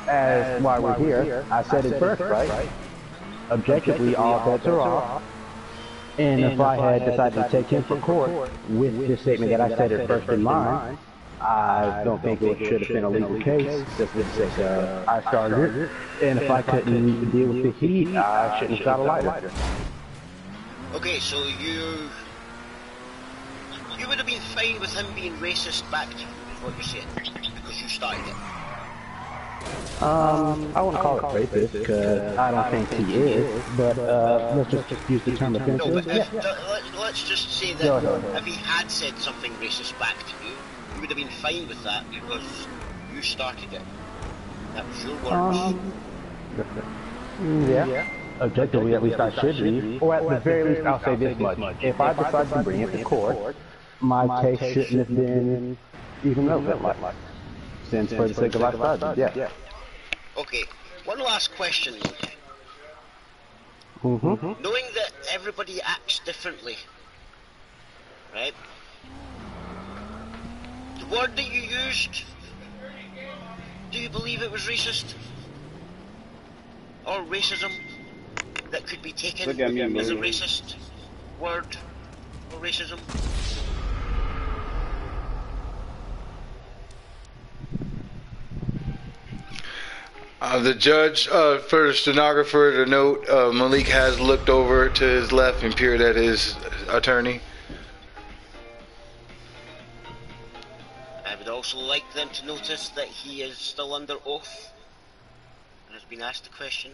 C: as why we're here, I said it first, right? Objectively, all bets are off. And if I had decided to take him to court with this statement that I said it first in mind, I don't think it should have been a legal case, just for the sake of I started it. And if I couldn't deal with the heat, I shouldn't have got a lighter.
E: Okay, so you would have been fine with him being racist back to you, is what you're saying, because you started it.
C: I wouldn't call it racist, because I don't think he is, but let's just use the term
E: No,
C: offensive.
E: but
C: Yeah.
E: let's just say that
C: Go ahead.
E: if he had said something racist back to you, you would have been fine with that because you started it. That was your words.
C: Yeah. Objectively, at least I should be. Or at the very least, I'll say this much. If I decide to bring it to court, my case shouldn't have been even relevant, since for the sake of I started, yeah.
E: Okay, one last question. Knowing that everybody acts differently, right? The word that you used, do you believe it was racist? Or racism? That could be taken
D: Look at me,
E: as a
D: man.
E: racist word or racism?
A: The judge, for the stenographer to note, Malik has looked over to his left and peered at his attorney.
E: I would also like them to notice that he is still under oath and has been asked a question.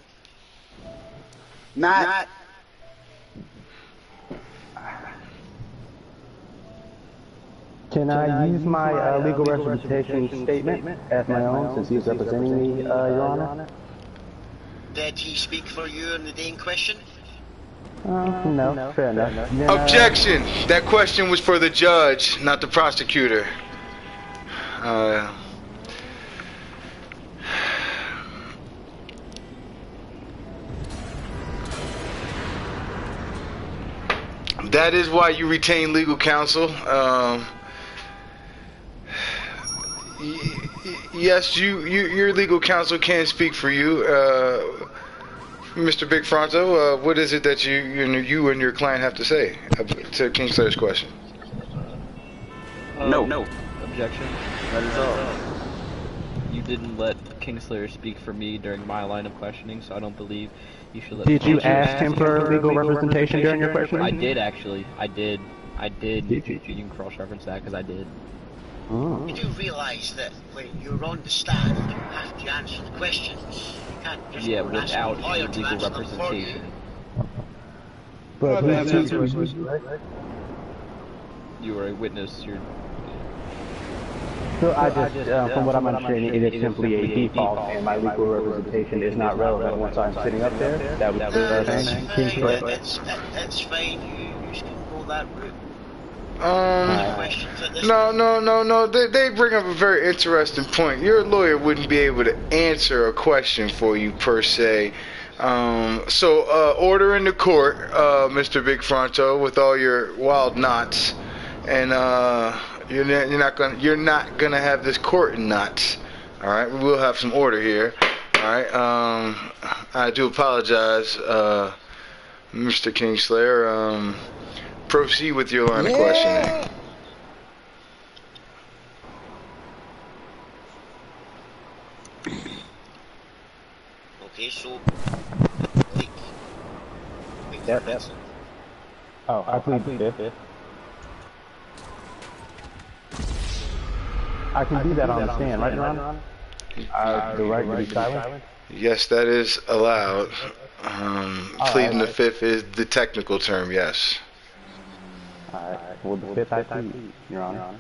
D: Not.
C: Can I use my legal representation statement as my own, since he's representing me, Your Honor?
E: Did he speak for you on the day in question?
C: No, fair enough. Then,
A: Objection! That question was for the judge, not the prosecutor. That is why you retain legal counsel. Yes, your legal counsel can speak for you, Mr. Big Fronto. What is it that you and your client have to say to Kingslayer's question?
D: No.
B: Objection.
D: That is all.
B: You didn't let Kingslayer speak for me during my line of questioning, so I don't believe you should let.
C: Did you ask him for legal representation during your question?
B: I did actually. I did.
C: Did you?
B: You can cross-reference that because I did.
C: Oh.
E: You do realise that when you're on the stand, you have to answer the questions. You can't just
B: Yeah,
E: go and ask a
B: without
E: lawyer to
B: legal
E: answer them for you.
B: representation.
C: But
A: that's
C: who's
A: interesting.
C: right?
B: You are a witness. You're.
C: So I just, from what I'm understanding, it is simply a default, and my legal representation is not relevant once I'm sitting up there. That would be the thing.
E: It's fine. You can go that route. Questions at this
A: No. They bring up a very interesting point. Your lawyer wouldn't be able to answer a question for you per se. So order in the court, Mr. Big Fronto, with all your wild knots, and you're not gonna have this court in knots. All right, we will have some order here. All right. I do apologize, Mr. Kingslayer. Proceed with your line of questioning.
E: Okay, so
C: Yep. Oh, I plead fifth. I can do that on the stand, right, Your Honor? The right to be silent?
A: Yes, that is allowed. Pleading the fifth is the technical term, yes.
C: Alright, well, the fifth I plead, Your Honor.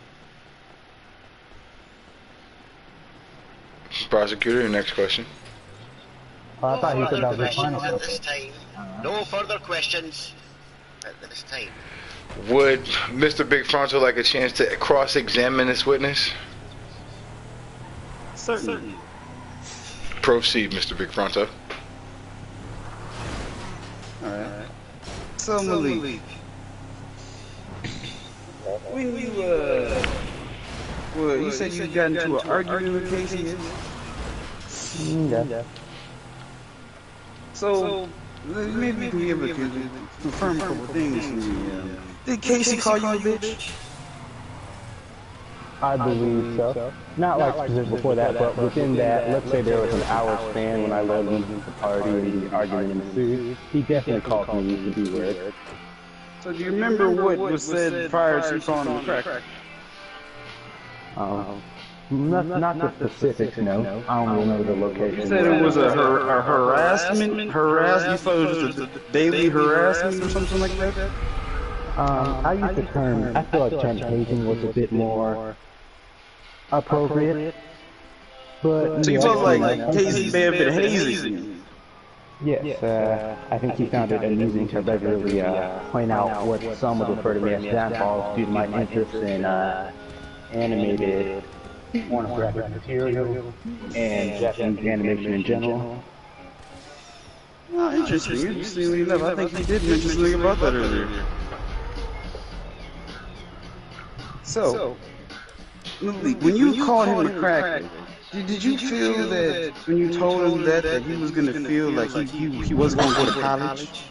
A: Prosecutor, your next question.
C: I thought you said that was the
E: questions
C: final.
E: at this time. No further questions at this time.
A: Would Mr. Big Fronto like a chance to cross-examine this witness?
D: Certainly.
A: Proceed, Mr. Big Fronto.
D: Alright. So, Malik, when you, well, you said you got into an argument with Casey?
C: Yeah.
D: So, maybe you can be able to confirm a couple things for me. Did Casey call you a bitch?
C: I believe so. Not like specific before that, but within that, let's say there was an hour span when I led him to the party and the argument ensued. He definitely called me the B word.
D: So do you remember what was said prior to calling him a cracker?
C: Not the specifics, no. I don't remember the location.
D: You said it was a harassment? You thought it was just a daily harassment or something like that?
C: I use the term, I feel like the term hazing was a bit more appropriate. But
D: so you felt like Casey may have been hazing?
C: Yes, I think he found it amusing to regularly point out what some would refer to me as downfalls due to my interest in animated pornographic material and Japanese animation in general.
D: Oh, interestingly enough, I think he did mention something about that earlier. So, Malik, when you called him a cracker, did you feel that when you told him that he was going to feel like he wasn't going to go to college?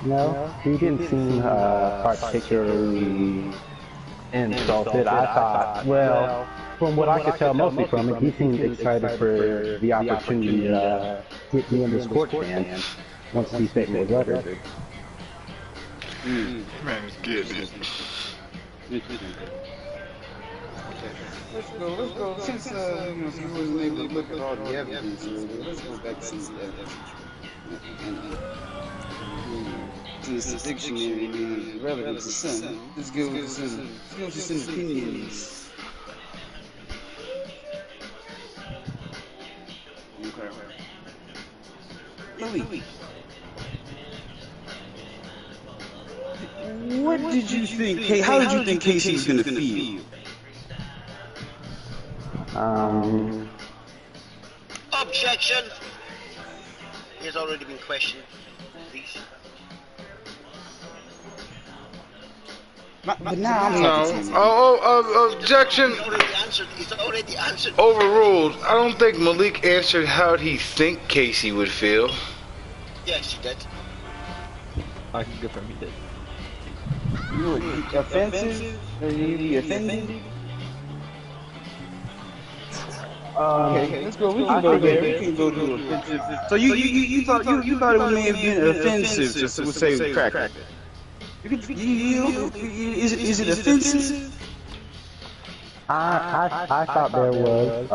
C: No, he didn't seem particularly insulted. I thought, well, from what I could tell mostly from it, he seemed excited for the opportunity to get me in this court stand once the statement was uttered.
A: Man, it's good, man.
D: Let's go. Since he wasn't able to look at all the evidence, let's go back to the evidence. To this dictionary meaning relevant to some. Let's go to some opinions. Okay. Malik, what did you think? How did you think Casey was going to feel?
E: Objection! He has already been questioned. Please.
D: But now I'm
A: No. Objection.
E: He's already answered.
A: Overruled. I don't think Malik answered how he think Casey would feel.
E: Yes, he did.
B: I can confirm he did.
D: You were offensive? Or you be offended? Okay, let's go. We can go there. We can go to offensive. So you thought it may have been offensive to say cracker? Is it offensive?
C: I thought there was,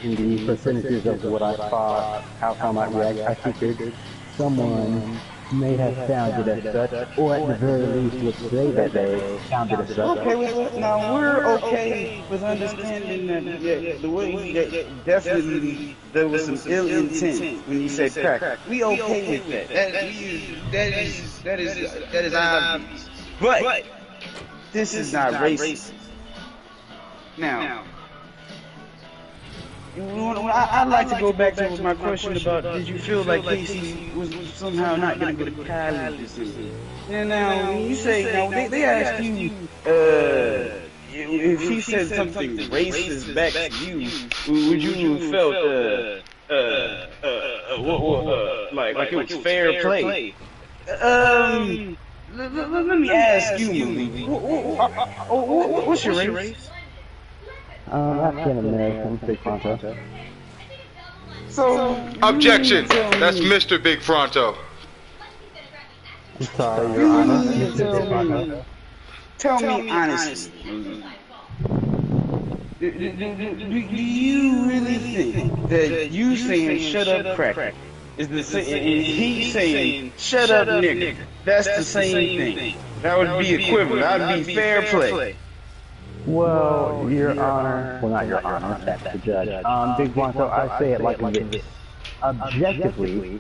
C: in the percentages of what I thought, how I might react, I figured someone may have found it as such, or at the very least would say that they found it as such.
D: Okay, well, now we're okay with understanding that the way that definitely there was some ill intent when you said crack. We okay with that. That is obvious. But this is not racist. Now, I'd like to go back to my question about did you feel like Casey was somehow not going to go to college or something? And now, when you say, now they asked you if he said something racist back to you, would you have felt like it was fair play? Let me ask you, Malik. What's your race?
C: African American, Big Fronto.
D: So
A: Objection! That's Mr. Big Fronto.
C: I'm sorry, Your Honor. Mr. Big Fronto.
D: Tell me honestly. Do you really think that you saying "shut up, cracker" is the same, and he saying "shut up, nigga"? That's the same thing. That would be equivalent. That would be fair play.
C: Well, Your Honor. Well, not Your Honor. That's the judge. Big Fronto, I say it like this. Objectively,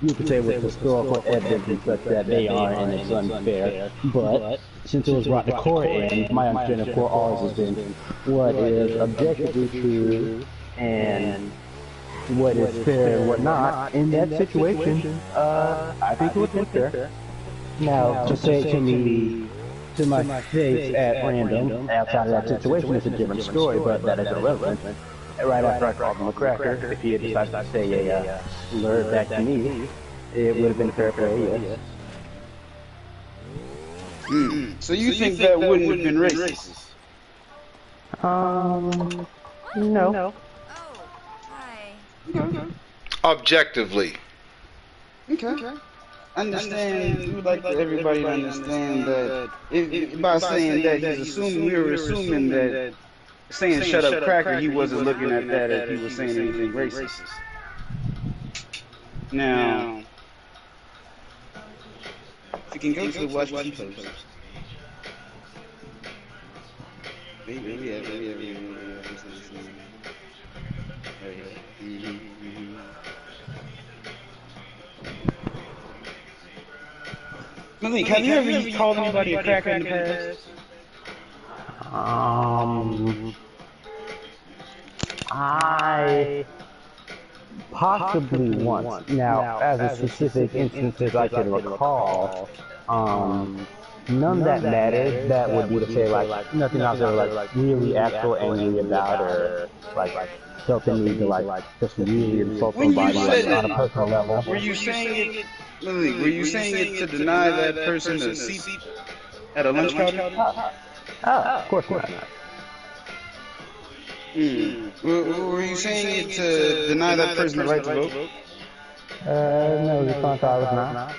C: you could say with historical evidence and such that they are and it's unfair, but since it was brought to court and my understanding for ours has been what is objectively true and what is fair and what not, in that situation, I think it would be fair. Now, to say it to me, to my face at random, outside of that situation is a different story, but that is irrelevant. Right after I called him a cracker, if he had decided to say a slur back to me, it would have been fair play, yes.
D: So you think that wouldn't have been racist?
C: No.
F: Oh, hi.
A: Objectively.
D: Okay. Understand, you would like everybody to understand that by saying that he's assuming, we were assuming that saying "shut up, cracker," he wasn't looking at that as he was saying anything racist. Now, if you can go to the Washington Post. Malik, have you ever called anybody a cracker in the past?
C: I possibly once. Now, as a specific instances I can recall, none that mattered. That would be to say like nothing else that like really actual angry about or like felt the need to like just really insult somebody on a personal level.
D: Were you saying it, Malik? Were you saying it to deny that person a seat at a lunch counter?
C: Of course not.
D: Were you saying it to deny that person the right to vote?
C: No, the response I was not.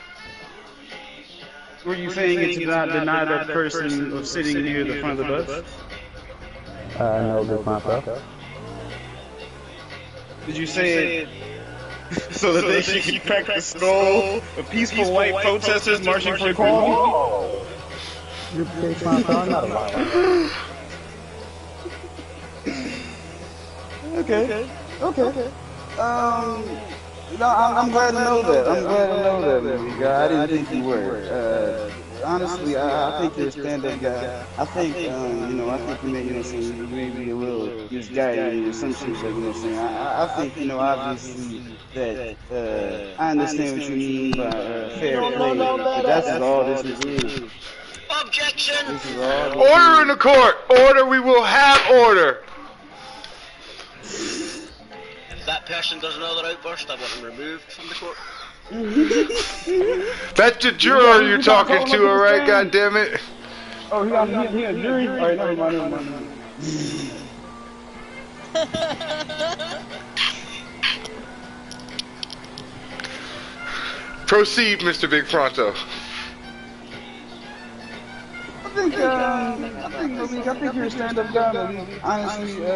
D: Were you saying it to deny that person of sitting near the front of the bus?
C: No, the response no.
D: Did you say it so that they can crack the skull of peaceful white protesters marching for equality? Okay. No, I'm glad to know that. Malik. I didn't think you were. Honestly, I think you're a stand-up guy. I think, I think you may be a little misguided in your assumptions, I think, obviously that I understand what you mean by fair play. But that's all this is.
E: Objection!
A: Order in the court! Order! We will have order!
E: If that person does another outburst, I want them removed from the court.
A: That's the juror you're talking to, alright, goddammit?
D: Oh, he a jury? Alright, never mind.
A: Proceed, Mr. Big Fronto.
D: I think you're a stand-up guy, Malik. Honestly,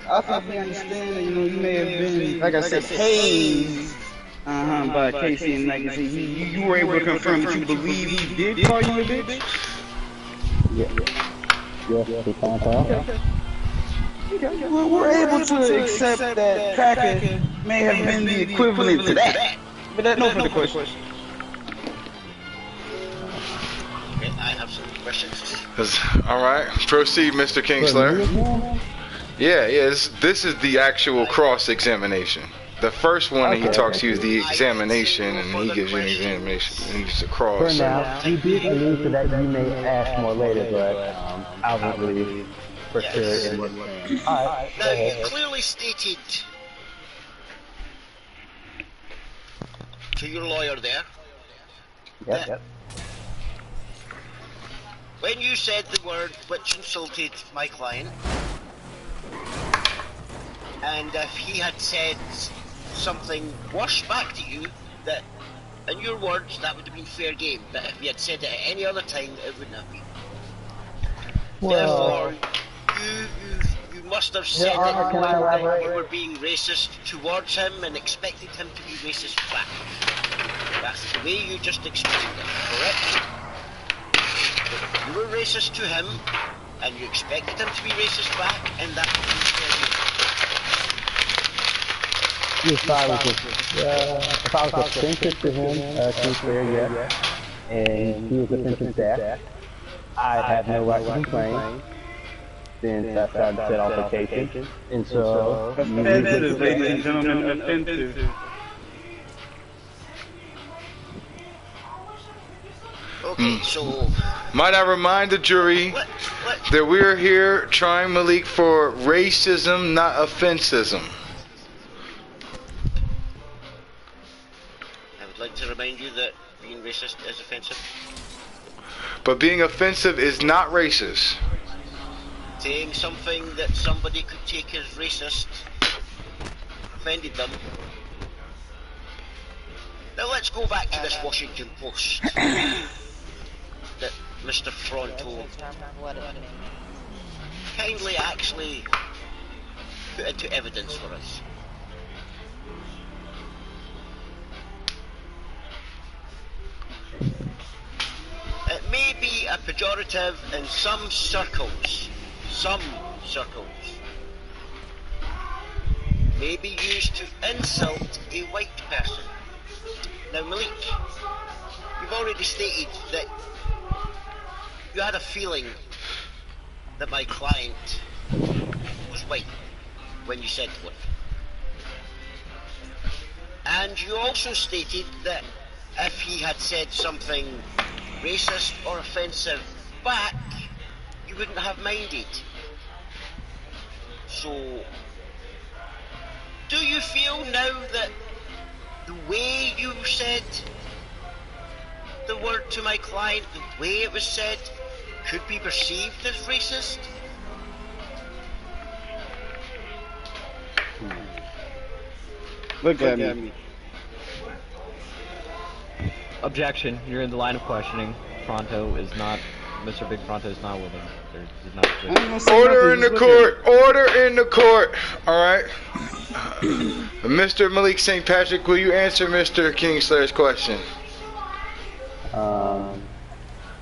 D: I think we understand that, you may have been, like I said, hazed by Casey, and like I said, you were able to confirm that you believe he did call you a bitch?
C: Yes, we found out.
D: Okay. We're able to accept that cracker may have been the equivalent to that. But that's no further question.
E: Okay, I have some questions.
A: Alright, proceed, Mr. Kingslayer. Yeah, this is the actual cross-examination. The first one that he talks to you is the examination, and he gives you an examination, and it's a cross.
C: For now, you did allude to that you may ask more later, but I won't really for sure in what way. Alright,
E: Now, you clearly stated to your lawyer there
C: Yep.
E: when you said the word which insulted my client, and if he had said something worse back to you, that, in your words, that would have been fair game, but if he had said it at any other time, it wouldn't have been. Therefore, you must have said that you were being racist towards him and expected him to be racist back. That's the way you just explained it, correct? You were racist to him, and you expected him to be racist back, and that would be fair game.
C: Yes, if I was offensive to him, to be fair, yeah, and he was offensive back, I'd have no right to complain, since I started said altercation, and so...
D: Offensive, ladies and gentlemen, offensive.
E: Okay, so...
A: Might I remind the jury that we're here trying Malik for racism, not offensism.
E: I would like to remind you that being racist is offensive.
A: But being offensive is not racist.
E: Saying something that somebody could take as racist offended them. Now let's go back to this Washington Post that Mr. Fronto kindly actually put into evidence for us. It may be a pejorative in some circles, may be used to insult a white person. Now Malik, you've already stated that you had a feeling that my client was white when you said what. And you also stated that if he had said something racist or offensive back, you wouldn't have minded. So, do you feel now that the way you said the word to my client, the way it was said, could be perceived as racist?
D: Look at me.
B: Objection. You're in the line of questioning. Fronto is not. Mr. Big Fronto is not willing. He's not.
A: Order in the court. Order in the court. All right. Mr. Malik St. Patrick, will you answer Mr. Kingslayer's question?
C: All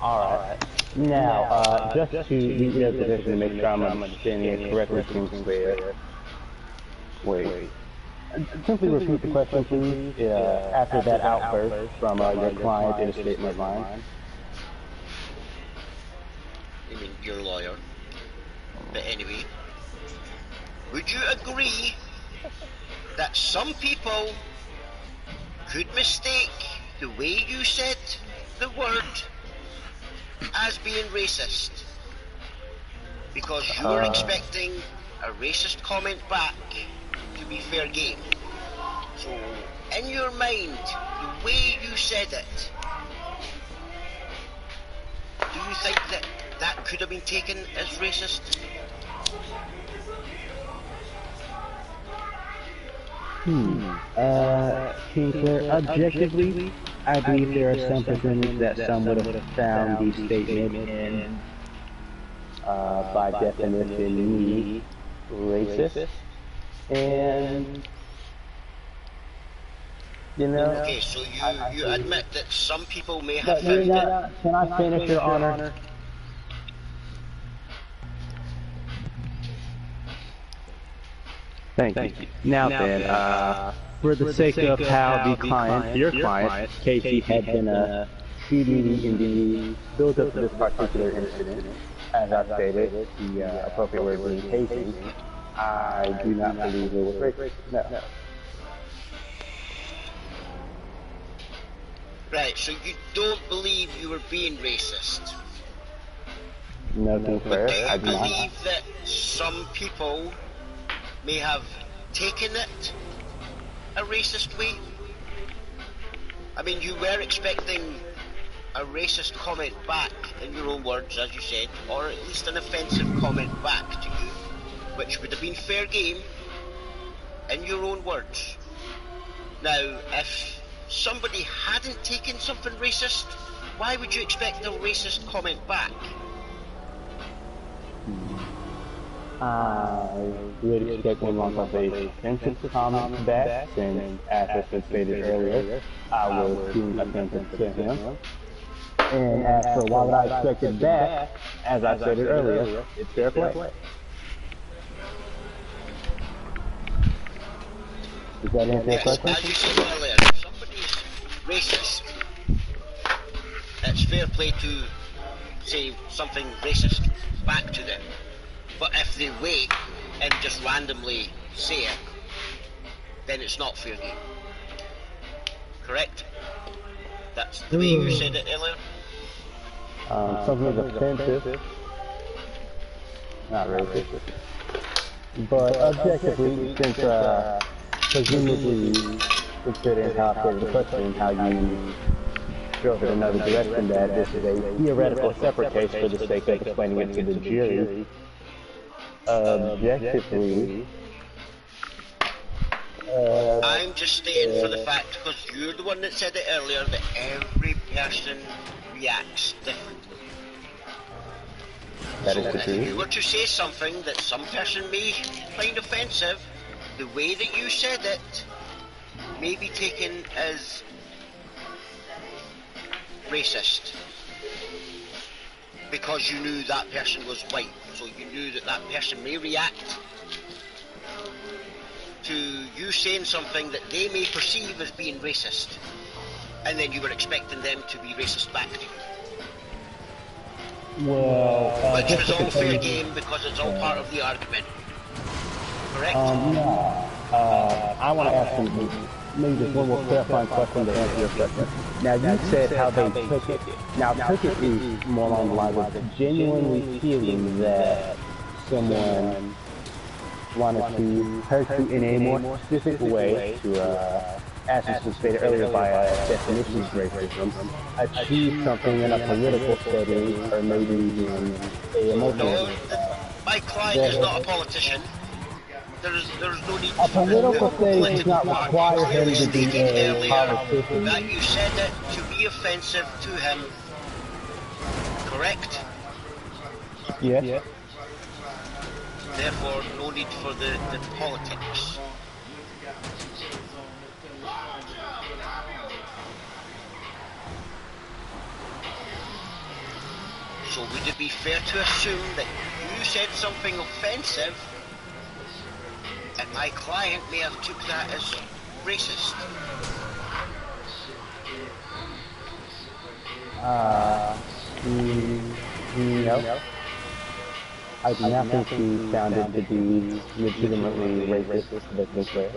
C: right. Now, just to be in a position to make sure I'm understanding it correctly, Kingslayer. Wait. Simply repeat the question, please. After that outburst from your client in a statement of line.
E: You mean your lawyer? But anyway, would you agree that some people could mistake the way you said the word as being racist? Because you were expecting a racist comment back to be fair game. So, in your mind, the way you said it, do you think that that could have been taken as racist?
C: Kingsler, objectively, I believe there are some percentages that some would have found the statement in, by definition, racist. And, you know...
E: Okay, so you admit that some people may have found it...
C: Can I finish, Your Honor? Thank you. Now then, for the sake of how the client, your client, Casey, had been treating in the build-up to this particular incident, as I stated, the appropriate word being Casey, I do not believe it was racist. No.
E: Right, so you don't believe you were being racist.
C: Nothing fair.
E: But do
C: I
E: you
C: do not.
E: believe that some people may have taken it a racist way? I mean, you were expecting a racist comment back, in your own words, as you said, or at least an offensive comment back to you, which would have been fair game, in your own words. Now, if somebody hadn't taken something racist, why would you expect a racist comment back?
C: I would expect one of a offensive comment back, and as I stated earlier, I was being offensive to him. And as for why would I expect it back, as I stated earlier, it's fair play. Does that answer your
E: Yes,
C: question?
E: as you said earlier, if somebody's racist, it's fair play to say something racist back to them. But if they wait and just randomly say it, then it's not fair game. Correct? That's the way you said it earlier?
C: Something is offensive, not racist. But objectively, since presumably considering how I stated the question, how you drove it another direction, that this is a theoretical separate case for the sake of explaining it to the jury. Objectively,
E: I'm just stating for the fact, because you're the one that said it earlier, that every person reacts differently.
C: that
E: So
C: is the
E: if you
C: truth.
E: were to say something that some person may find offensive, the way that you said it may be taken as racist. Because you knew that person was white, so you knew that that person may react to you saying something that they may perceive as being racist, and then you were expecting them to be racist back to you.
C: Well,
E: Which
C: just
E: was
C: to
E: all fair
C: continue-
E: game because it's all part of the argument. Correct?
C: No. I want to ask you maybe just one more clarifying question to answer your question. Now, you said how they took it. Now, took it is more along the lines of genuinely feeling that someone wanted to hurt you in a more specific way to, as was stated earlier by definition of racism, achieve something in a political setting or maybe in a emotional
E: No, my client is not a politician. There's no need
C: A
E: for
C: political
E: the
C: setting does
E: political
C: not
E: part.
C: require him
E: Clearly
C: to be
E: stated
C: a
E: earlier
C: politician.
E: that you said it to be offensive to him. Correct?
C: Yes.
E: Therefore, no need for the politics. So would it be fair to assume that you said something offensive and my client may have took that as racist?
C: No. I do not think he found it to be legitimately racist, but this way.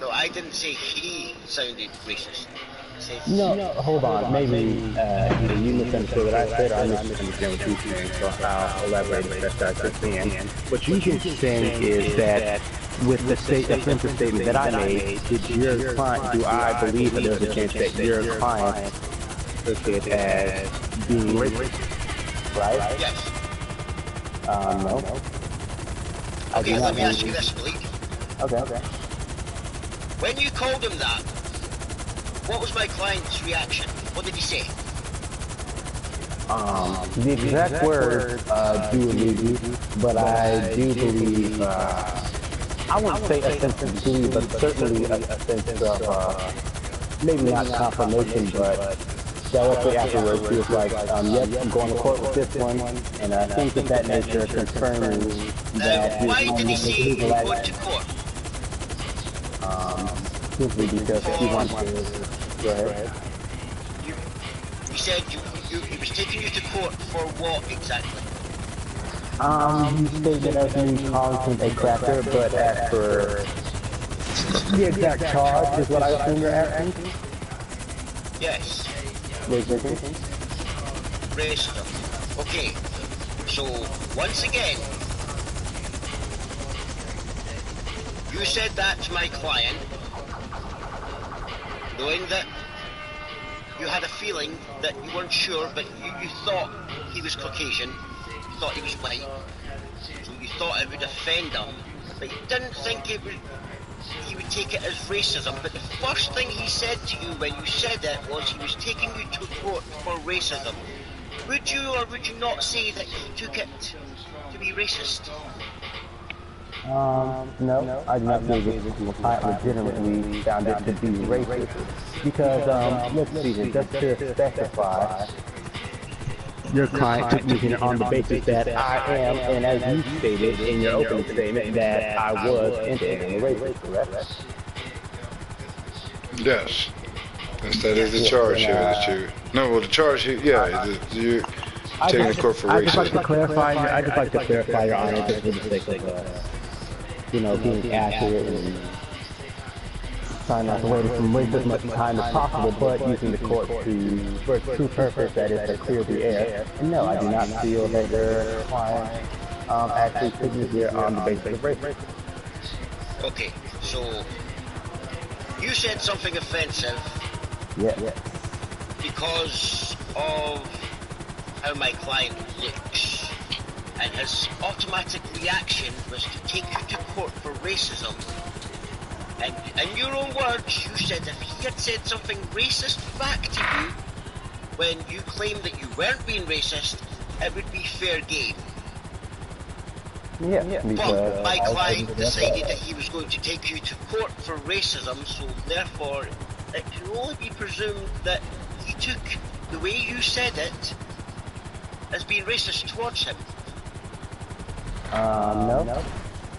E: No, I didn't say he sounded racist. I said
C: No, hold on. Maybe either you misunderstood what I said or I misunderstood what you saying, so I'll elaborate as best I can. What you've been saying is that with the offensive statement that I made, did your client, do I believe that there's a chance that your client took it as being racist, right?
E: yes.
C: No. I do
E: Okay,
C: not
E: let me ask you
C: believe-
E: this, Malik.
C: Okay.
E: When you called him that, what was my client's reaction? What did he say?
C: The exact word do elude me, but I do believe, I wouldn't say a sense of belief, but certainly a sense of, maybe not confirmation, but directly afterwards, he was like, yep, I'm going to court with this one, and things of that nature confirming that
E: Why did he say he
C: illegal
E: would
C: action.
E: to court?
C: Simply because he wants to, go ahead.
E: You said he was taking you to court for what exactly?
C: You stated as me calling him a cracker, but as for the exact charge is what I assume you're asking?
E: Yes.
C: Racism?
E: Racism. Okay. So, once again, you said that to my client, knowing that you had a feeling that you weren't sure, but you thought he was Caucasian, you thought he was white, so you thought it would offend him, but you didn't think he would take it as racism. But the first thing he said to you when you said it was he was taking you to court for racism. Would you or would you not say that he took it to be racist?
C: No, I do not believe it. I legitimately found it to be racist. Because, let's see here, just to specify, your client took me here on the basis that I am, and as you stated in your opening statement, that I was intending a racist, correct?
A: Yes. Yes, that is the charge here that you... No, well, the charge here, yeah, you're taking the court for racism.
C: I just like to clarify, Your Honor, just for the sake of, being accurate and trying not to waste as much time as possible, but using the court for its true purpose, that is to clear the air. And no, I do not feel that your client actually took me here on the basis of racism.
E: Okay, so you said something offensive.
C: Yeah.
E: Because of how my client looks, and his automatic reaction was to take you to court for racism. And in your own words, you said if he had said something racist back to you when you claimed that you weren't being racist, it would be fair game.
C: Yeah.
E: But my client decided that he was going to take you to court for racism, so therefore it can only be presumed that he took the way you said it as being racist towards him.
C: No.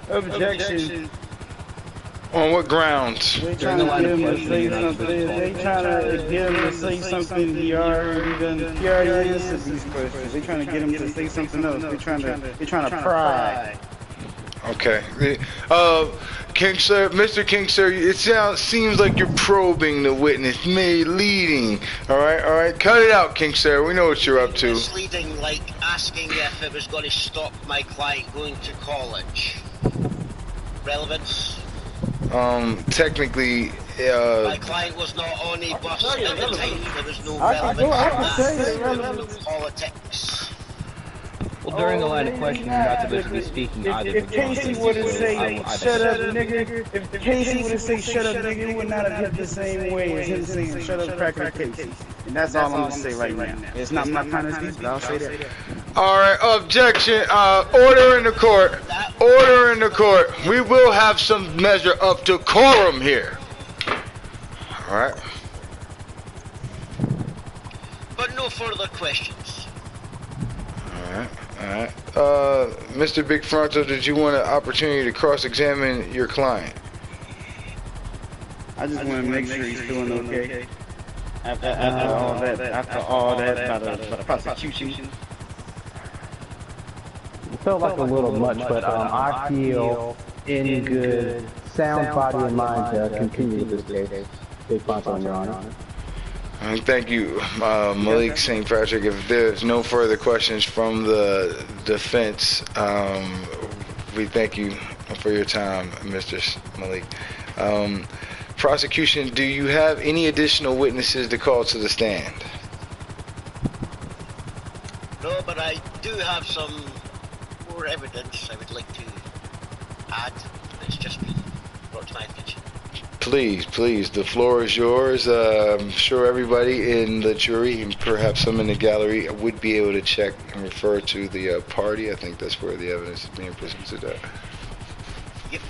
D: Objection.
A: On what grounds?
D: They trying to get him to say something. They trying to get him to say something he already answered these questions. They trying to get him to say something else. They trying to pry.
A: Okay. King Sir, Mr. King Sir, it seems like you're probing the witness, leading. All right. Cut it out, King Sir. We know what you're up to.
E: Misleading, like asking if it was going to stop my client going to college. Relevance?
A: Technically,
E: my client was not on a bus at the time. There was no relevance to politics.
B: Well, during the line of questioning, you're not supposed to be speaking either.
D: If Casey would have said, shut up, nigga, if Casey would have said, shut up, nigga, it would not have hit the same way as him saying, shut up, cracker Casey. And that's all I'm going to say right now. It's not my kind of speech, but I'll say that.
A: All right, objection. Order in the court. Order in the court. We will have some measure of decorum here. All right.
E: But no further questions.
A: All right. Mr. Big Fronto, did you want an opportunity to cross-examine your client?
D: I just want to make sure he's doing okay. After all that about the prosecution.
C: It felt like a little much, but I feel in good, sound body and mind to continue with this case. Big Fronto, Your Honor.
A: Thank you, Malik St. Patrick. If there's no further questions from the defense, we thank you for your time, Mr. Malik. Prosecution, do you have any additional witnesses to call to the stand?
E: No, but I do have some more evidence I would like to add. It's just been brought to my attention.
A: Please, the floor is yours. I'm sure everybody in the jury and perhaps some in the gallery would be able to check and refer to the party. I think that's where the evidence is being presented at.
E: Yep.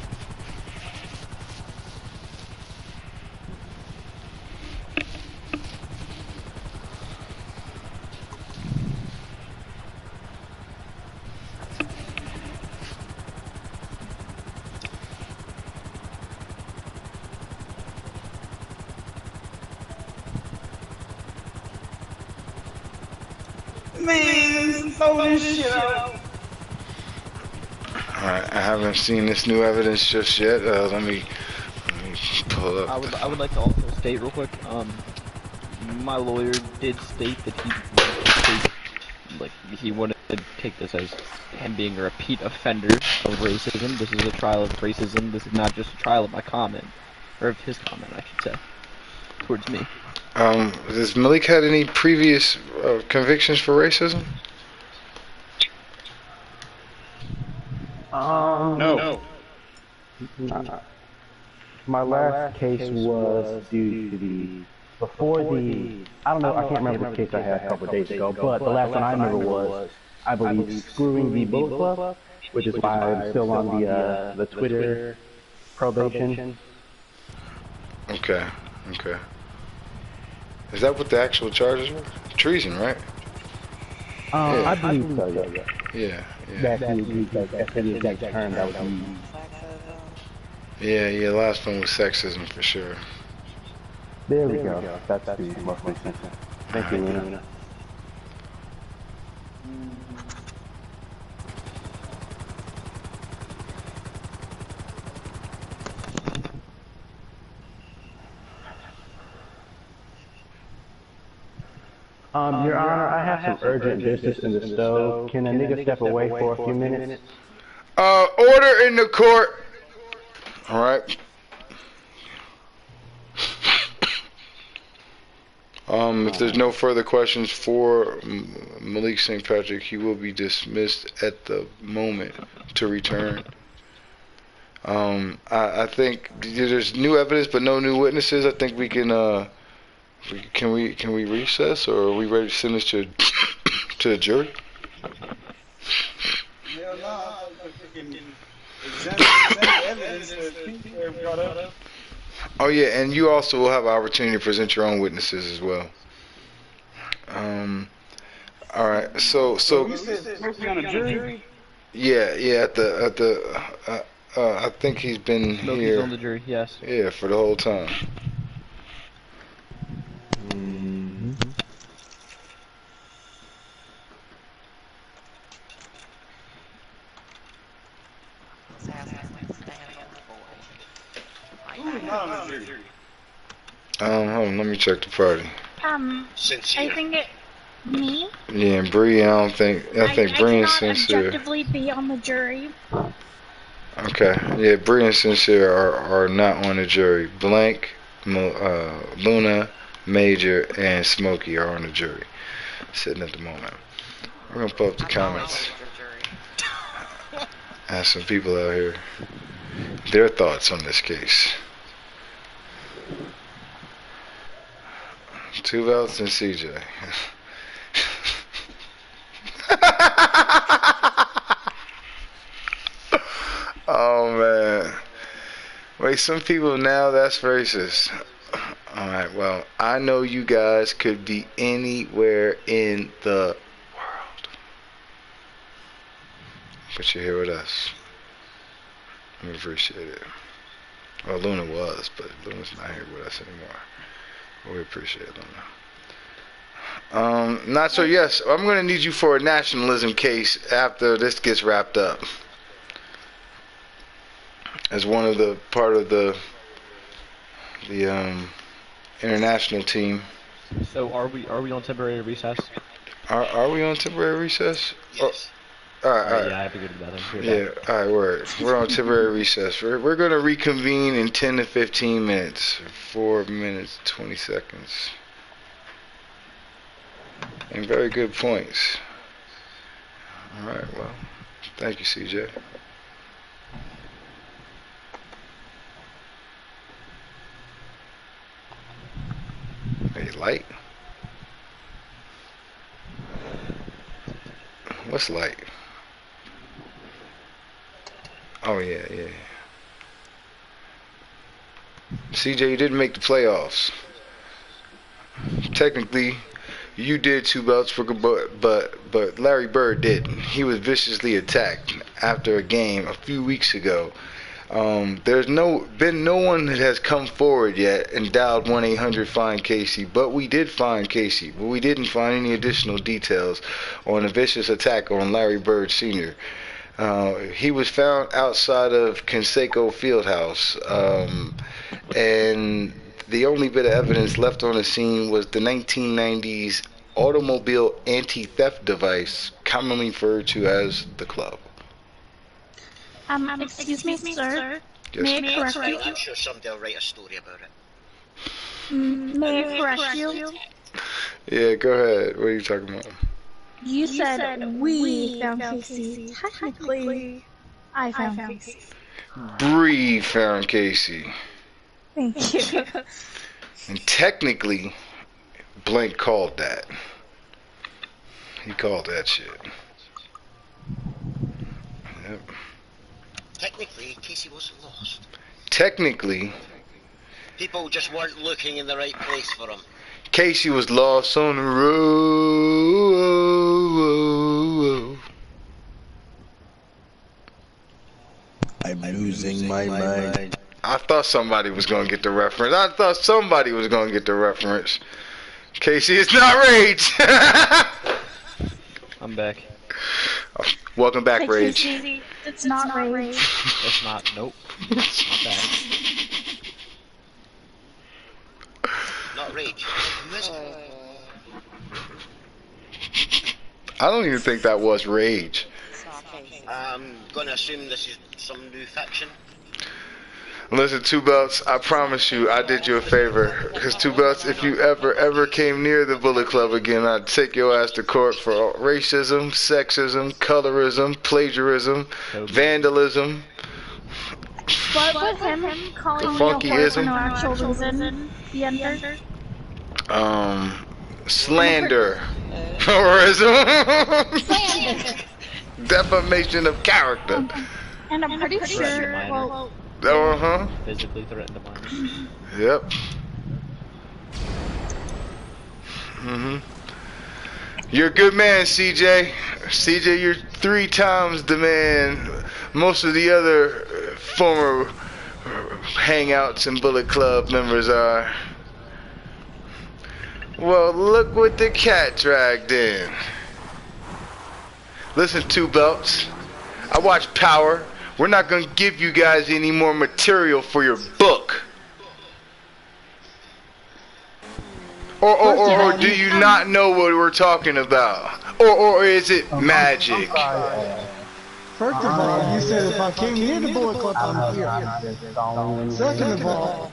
D: Man, throw this shit out.
A: Alright, I haven't seen this new evidence just yet. Let me pull up.
B: I would like to also state real quick. My lawyer did state that he wanted to take this as him being a repeat offender of racism. This is a trial of racism. This is not just a trial of my comment, or of his comment, I should say, towards me.
A: Has Malik had any previous convictions for racism?
C: No. My last case was due to before the, I don't know, I can't remember the case I had a couple of days ago, but the last one I remember was, I believe, screwing the Bullet Club, which is why I'm still on the Twitter probation.
A: Okay. Is that what the actual charges were? Treason, right?
C: I believe so, yeah.
A: Yeah.
C: That's the exact term that was used.
A: Yeah, last one was sexism for sure.
C: There we go. That's the most recent. Thank you, Luna. Your Honor, I have some urgent business in the stove. Can a nigga step away for a few minutes?
A: Order in the court. All right. If there's no further questions for Malik St. Patrick, he will be dismissed at the moment to return. I think there's new evidence but no new witnesses. I think we can can we recess, or are we ready to send this to the jury?
D: Hell no. Examine evidence that people have brought up.
A: Oh yeah, and you also will have an opportunity to present your own witnesses as well. All right. So.
D: You said supposed to be on a jury?
A: Yeah. I think he's been here.
B: He's on the jury. Yes.
A: Yeah, for the whole time. Hold on, let me check the party.
E: Sincere.
F: I think me?
A: Yeah, Bree, I think Bree and
F: cannot
A: Sincere.
F: objectively be on the jury.
A: Okay, yeah, Bree and Sincere are not on the jury. Blank, Luna, Major, and Smokey are on the jury, sitting at the moment. We're gonna pull up the comments. Ask some people out here their thoughts on this case. 2 votes and CJ. Oh man. Wait, some people now that's racist. Alright, well, I know you guys could be anywhere in the world, but you're here with us. We appreciate it. Well, Luna was, but Luna's not here with us anymore. We appreciate it, Luna. Not so. Yes, I'm gonna need you for a nationalism case after this gets wrapped up. As one of the part of the international team.
B: So are we on temporary recess?
A: Are we on temporary recess?
E: Yes.
A: All right.
B: Yeah, I have to go to the bathroom.
A: Yeah, all right, we're on temporary recess. We're going to reconvene in 10 to 15 minutes. 4 minutes, 20 seconds. And very good points. All right, well, thank you, CJ. Hey, light? What's light? Oh, yeah. CJ, you didn't make the playoffs. Technically, you did 2 belts, but Larry Bird didn't. He was viciously attacked after a game a few weeks ago. There's been no one that has come forward yet and dialed 1-800-FIND-CASEY, but we did find Casey. But we didn't find any additional details on a vicious attack on Larry Bird Sr. He was found outside of Conseco Fieldhouse, and the only bit of evidence left on the scene was the 1990s automobile anti-theft device, commonly referred to as the club.
F: Excuse me, sir.
A: Yes.
F: May I correct
E: That's right.
F: you?
E: I'm sure somebody will write a story about it.
F: May I correct you?
A: Yeah, go ahead. What are you talking about?
F: You said we found Casey. Technically, I found Casey.
A: Bree found Casey.
F: Thank you.
A: And technically, Blank called that. He called that shit. Yep.
E: Technically, Casey wasn't lost.
A: Technically,
E: People just weren't looking in the right place for him.
A: Casey was lost on the road.
I: I'm losing my mind.
A: I thought somebody was gonna get the reference. Casey is not Rage.
B: I'm back.
A: Welcome back,
F: Hey,
A: Rage.
F: Casey, it's not Rage.
B: It's not. Nope. It's not that.
E: Not Rage. Who is it?
A: I don't even think that was Rage.
E: I'm gonna assume this is some new faction.
A: Listen, Two Belts, I promise you, I did you a favor. Because Two Belts, if you ever came near the Bullet Club again, I'd take your ass to court for racism, sexism, colorism, plagiarism, vandalism.
F: What was him calling me a whore for no actual reason? The ender?
A: Slander. Terrorism. Defamation of character.
F: And I'm pretty sure, well,
A: Uh-huh.
B: Physically threatened a minor.
A: Yep. You're a good man, CJ. CJ, you're 3 times the man most of the other former hangouts and Bullet Club members are. Well, look what the cat dragged in. Listen, Two Belts. I watch Power. We're not going to give you guys any more material for your book. Or do you not know what we're talking about? Or is it magic?
J: First of all, you said if I came near the Bullet Club, I'm here. Second of all,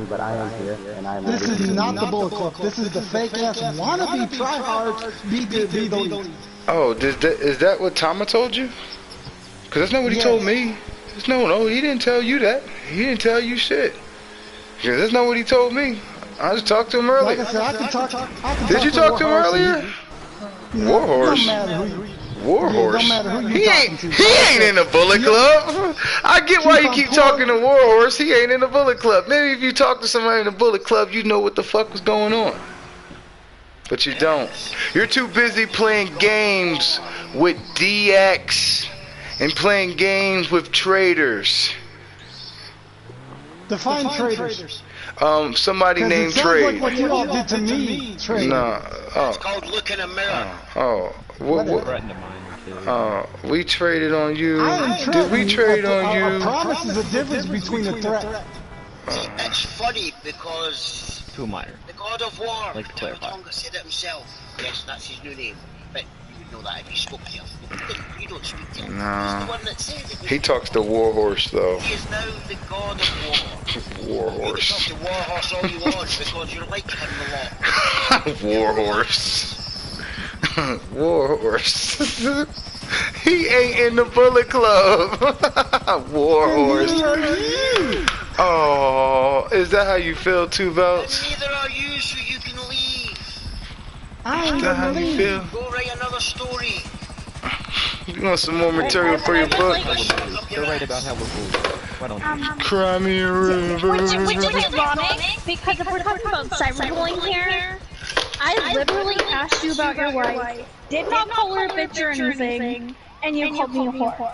C: but I am here, and I am
J: this is not the Bullet Club. This is the fake-ass wannabe tryhard BB.
A: Oh, is that what Tama told you? Because that's not what he told me. No, he didn't tell you that. He didn't tell you shit. Because that's not what he told me. I just talked to him earlier.
J: Like I said, I can talk.
A: Did you talk to him earlier? Warhorse. Warhorse. He ain't in the Bullet Club. I get why you keep talking to Warhorse. He ain't in the Bullet Club. Maybe if you talk to somebody in the Bullet Club, you know what the fuck was going on. But you don't. You're too busy playing games with DX and playing games with traitors.
J: Define traitors.
A: Somebody named Trade.
J: Like what you all did to me, Trade.
A: No.
E: It's called Look in a Mirror.
A: We traded on you. Did we trade on you?
J: I promise there's a difference between a threat.
E: See, it's funny because
B: Too minor.
E: the God of War,
B: Like to clarify.
E: Tonga said it himself. Yes, that's his new name. But you would know that if you spoke to him. You don't speak to him.
A: Nah.
E: He's the one that said it.
A: He talks to Warhorse though.
E: He is now the God of War. You can
A: Warhorse.
E: talk to Warhorse all you want because you're like him a lot.
A: Warhorse. Warhorse. He ain't in the Bullet Club. Warhorse. Oh, is that how you feel, Two Belts?
E: And neither are you, so you can leave.
A: Is that how you feel?
E: Go write another story.
A: You want some more material for your book?
B: They're right about how we're fools. Why don't you?
A: Cry me a river.
F: Which is ironic, because if we're talking about cyberbullying here, I literally asked you about your wife, did not call her a bitch or anything, and you called me a whore.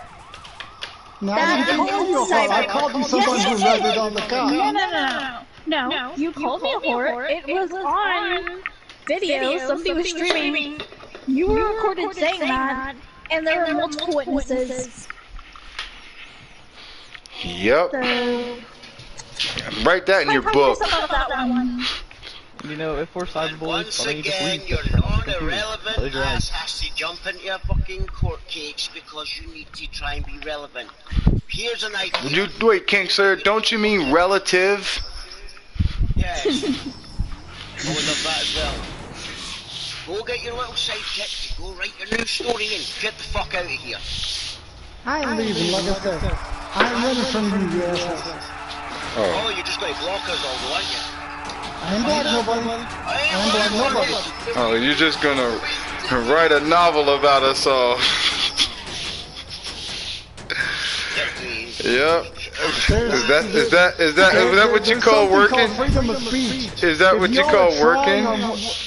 J: No, I didn't call you a whore. I called you someone who read it on the couch.
F: No, you called me a whore. It was on video. Somebody was streaming. You were recorded saying that. And there were multiple witnesses.
A: Yep.
F: So,
A: Write that in your book.
F: about that one.
B: You know, if we're cyber bullies,
E: Once
B: why don't you just
E: again,
B: leave?
E: your non-irrelevant
B: Close your eyes.
E: ass has to jump into your fucking court case because you need to try and be relevant. Here's an idea.
A: Wait, King Sir, don't you mean relative?
E: Yes. I would love that as well. Go get your little sidekick, go write your new story and get the fuck out of here.
J: I ain't leaving, like I said. I'm running from you, assholes.
E: Oh, you're just going to block us all, though, aren't you?
J: I ain't block nobody. I ain't block nobody.
A: Oh, you're just gonna write a novel about us all. Yep. Is that what you call working?
J: Freedom of speech.
A: Is that what you call working?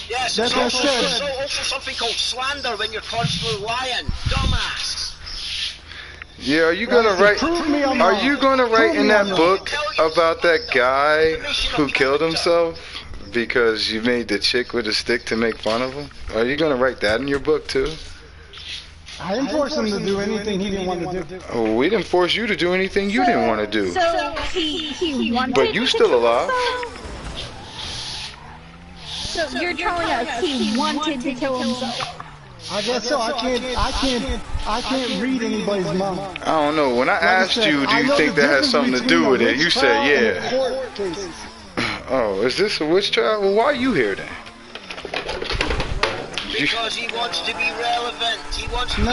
E: Yes,
J: That's
E: it's
J: what I said.
E: also something called slander when you're constantly lying. Dumbass.
A: Yeah, are you gonna write? Are you gonna write in that book about that guy who killed himself because you made the chick with a stick to make fun of him? Are you gonna write that in your book too?
J: I didn't force him to do anything he didn't want to do.
A: Oh, we didn't force you to do anything you didn't want to do.
F: So he wanted
A: But you
F: to
A: still
F: kill
A: alive.
F: himself? So you're telling us he wanted to kill himself?
J: I guess so. I can't read anybody's mind.
A: I don't know. When I asked you, do you think that has something to do with it? You said, yeah. Oh, is this a witch trial? Well, why are you here then?
E: Because he wants to be relevant. He wants to be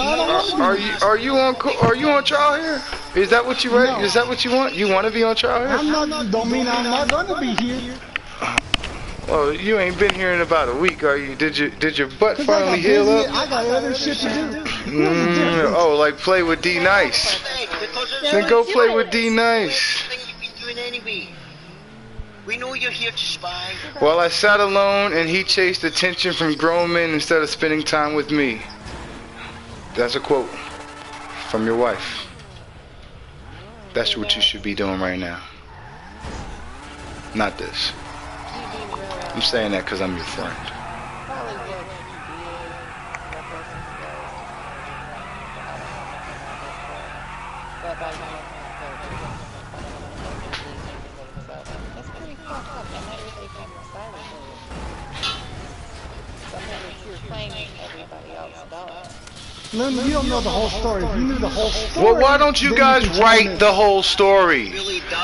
A: Are you on trial here? Is that what you read? Is that what you want? You want to be on trial here?
J: I'm not. Don't mean I'm not gonna be here.
A: Well, you ain't been here in about a week, are you? Did your butt finally heal up?
J: I got other shit to do.
A: Oh, like play with D Nice. Then go play with D Nice.
E: We know you're here to spy.
A: Well, I sat alone and he chased attention from grown men instead of spending time with me. That's a quote from your wife. That's what you should be doing right now. Not this. I'm saying that because I'm your friend.
J: Lynn, you don't know the whole story. If you knew the whole story...
A: Well, why don't you guys write the whole story?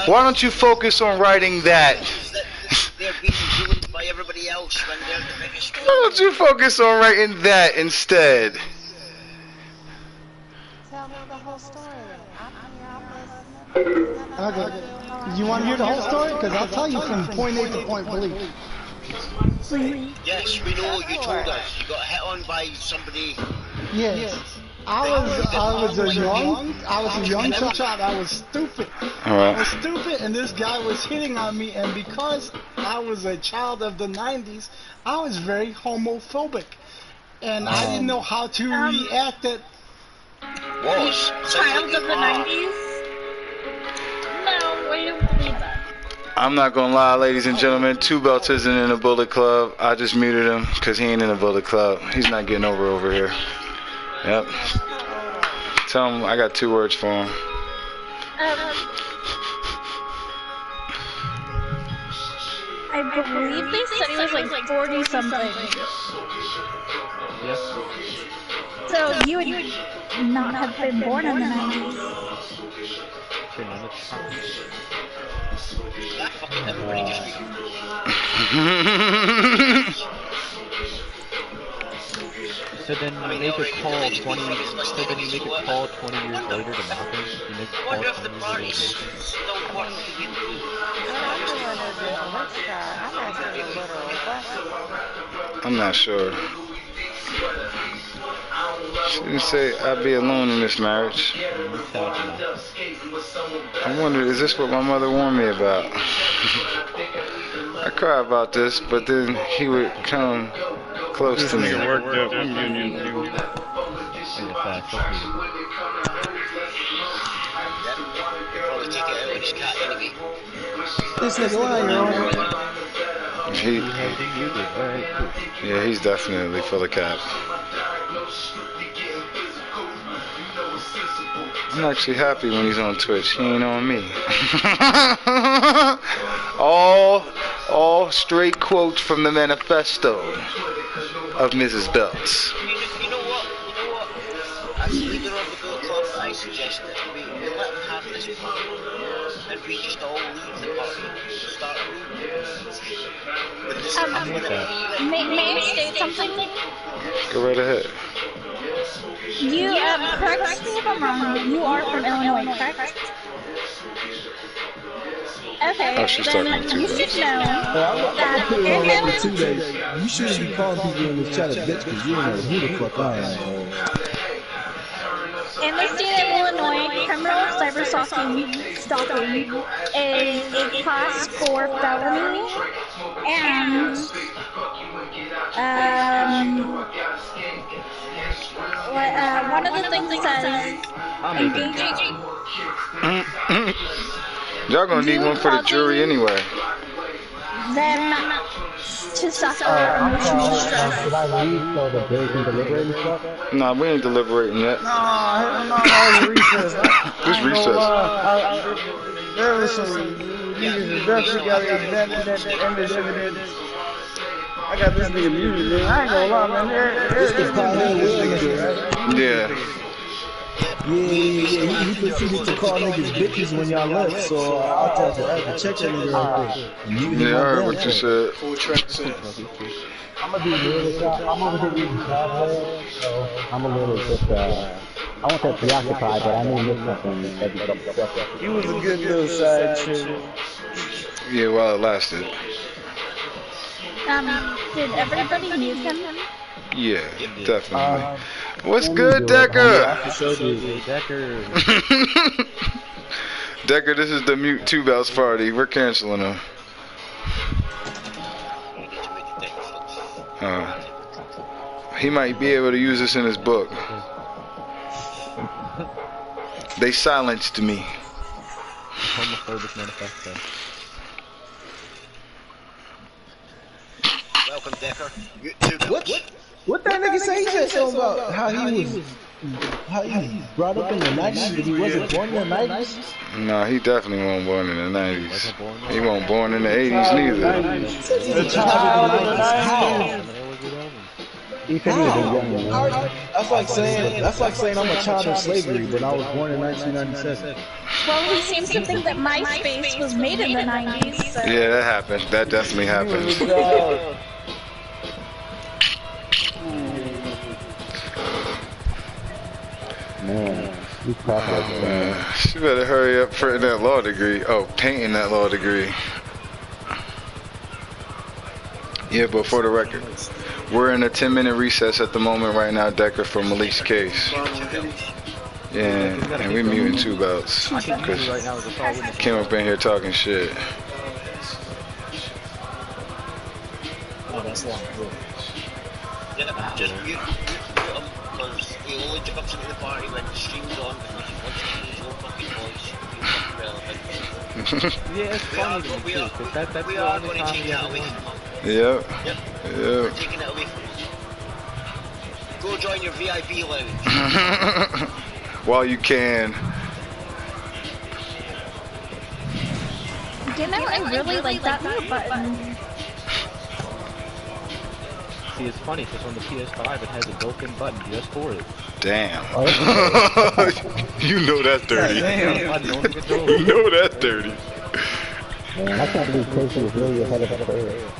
A: Why don't you focus on writing that?
E: They're being ruined by everybody else when they're the biggest.
A: Why don't you focus on writing that instead?
K: Tell me the whole story. I'm listening.
J: Okay. You want to hear the whole story? Because I'll tell you from point A to point B.
E: Yes, we know. You told us. You got hit on by somebody.
J: Yes. I was a young child. I was stupid.
A: Alright.
J: I was stupid, and this guy was hitting on me, and because I was a child of the 90s, I was very homophobic. And I didn't know how to react at...
E: Was?
F: Child of the 90s? No, I don't believe that.
A: I'm not gonna lie, ladies and gentlemen. Two Belts isn't in a Bullet Club. I just muted him because he ain't in a Bullet Club. He's not getting over here. Yep. Tell him I got 2 words for him.
F: I believe they said he was like 40 something.
B: Yes.
F: So you would not have been born in the 90s.
B: So then you make a call 20. So then you make a call 20 years later to Malcolm. You make a call 20 years later.
A: I'm not sure. She didn't say I'd be alone in this marriage. I wonder, is this what my mother warned me about? I cry about this, but then he would come close to me.
J: This is lying.
A: Yeah, he's definitely full of cap. I'm actually happy when he's on Twitch. He ain't on me. all straight quotes from the manifesto of Mrs. Belts.
E: You know what? As leader of the Bullet Club, I suggest that we let him have this part, and we just all leave the party. Start a room.
F: May I state something?
A: Go right ahead.
F: You, correct me if I'm wrong, you are from Illinois, correct? Okay,
A: Oh, she's
F: then
A: talking to
F: you
A: us.
F: should know
I: I'm
F: that
I: put it on
F: if
I: record too that you shouldn't be calling people in this chat a bitch because you don't know who the fuck I am.
F: in the state of Illinois, criminal cyberstalking is a class 4 felony, and one of the things it says engaging.
A: Y'all gonna need one for the jury anyway.
F: Them to suffer emotional stress.
C: Should I leave so the jury can deliberate and stuff?
A: Nah, we ain't deliberating yet.
D: No, recess.
A: This recess.
D: There was some niggas that together and that ended everything. I got this nigga muted, man. I ain't gonna lie, man.
A: Yeah.
I: Yeah, he proceeded to call niggas bitches when y'all left, so I had to check that nigga right there.
A: Yeah, I heard what you said.
C: I'm gonna be real. I'm over here reading Traveler, so I'm a little bit, I won't say preoccupied, but I may miss something every couple of seconds.
D: You was a good little side chick.
A: Yeah, while it lasted.
F: Did everybody mute him?
A: Yeah, definitely. What's good, Decker?
B: Decker.
A: Decker, this is the Mute 2 Belts party. We're canceling him. He might be able to use this in his book. They silenced me.
B: Homophobic manifesto.
E: Welcome, Decker.
I: What that nigga say? He said something about how he was brought up in the 90s, but he wasn't born in the 90s?
A: Nah, he definitely wasn't born in the 90s. He wasn't born in the 80s neither.
I: He's a child of the 90s.
C: He said he was a young man.
I: That's like saying I'm a child of slavery, but I was born in 1997.
F: Well, he seems to think that MySpace was made in the 90s, so...
A: Yeah, that happened. That definitely happened.
C: Man, you crap like that.
A: She better hurry up printing that law degree. Oh, painting that law degree. Yeah, but for the record, we're in a 10-minute recess at the moment right now, Decker, for Malik's case. Yeah, and we muting 2 Belts. Because came up in here talking shit.
E: Yeah, just mute him, because he only comes into the party when the stream's on, because he wants to use his own fucking voice. Relevant.
B: Yeah, it's funny to me too, because that's
E: we
B: the
E: are
B: only
E: going to
B: time
E: take
B: we
E: that
B: ever
E: away
B: won.
E: from him.
A: Yep.
E: We're taking it away from him. Go join your VIP lounge.
A: While you can.
F: You know, I really like that mute button.
B: See, it's funny, because on the PS5 it has a built-in button just for it.
A: Damn. You know that's dirty.
B: Damn.
A: You know that's dirty.
C: Man, I can't believe Casey was really ahead of the curve.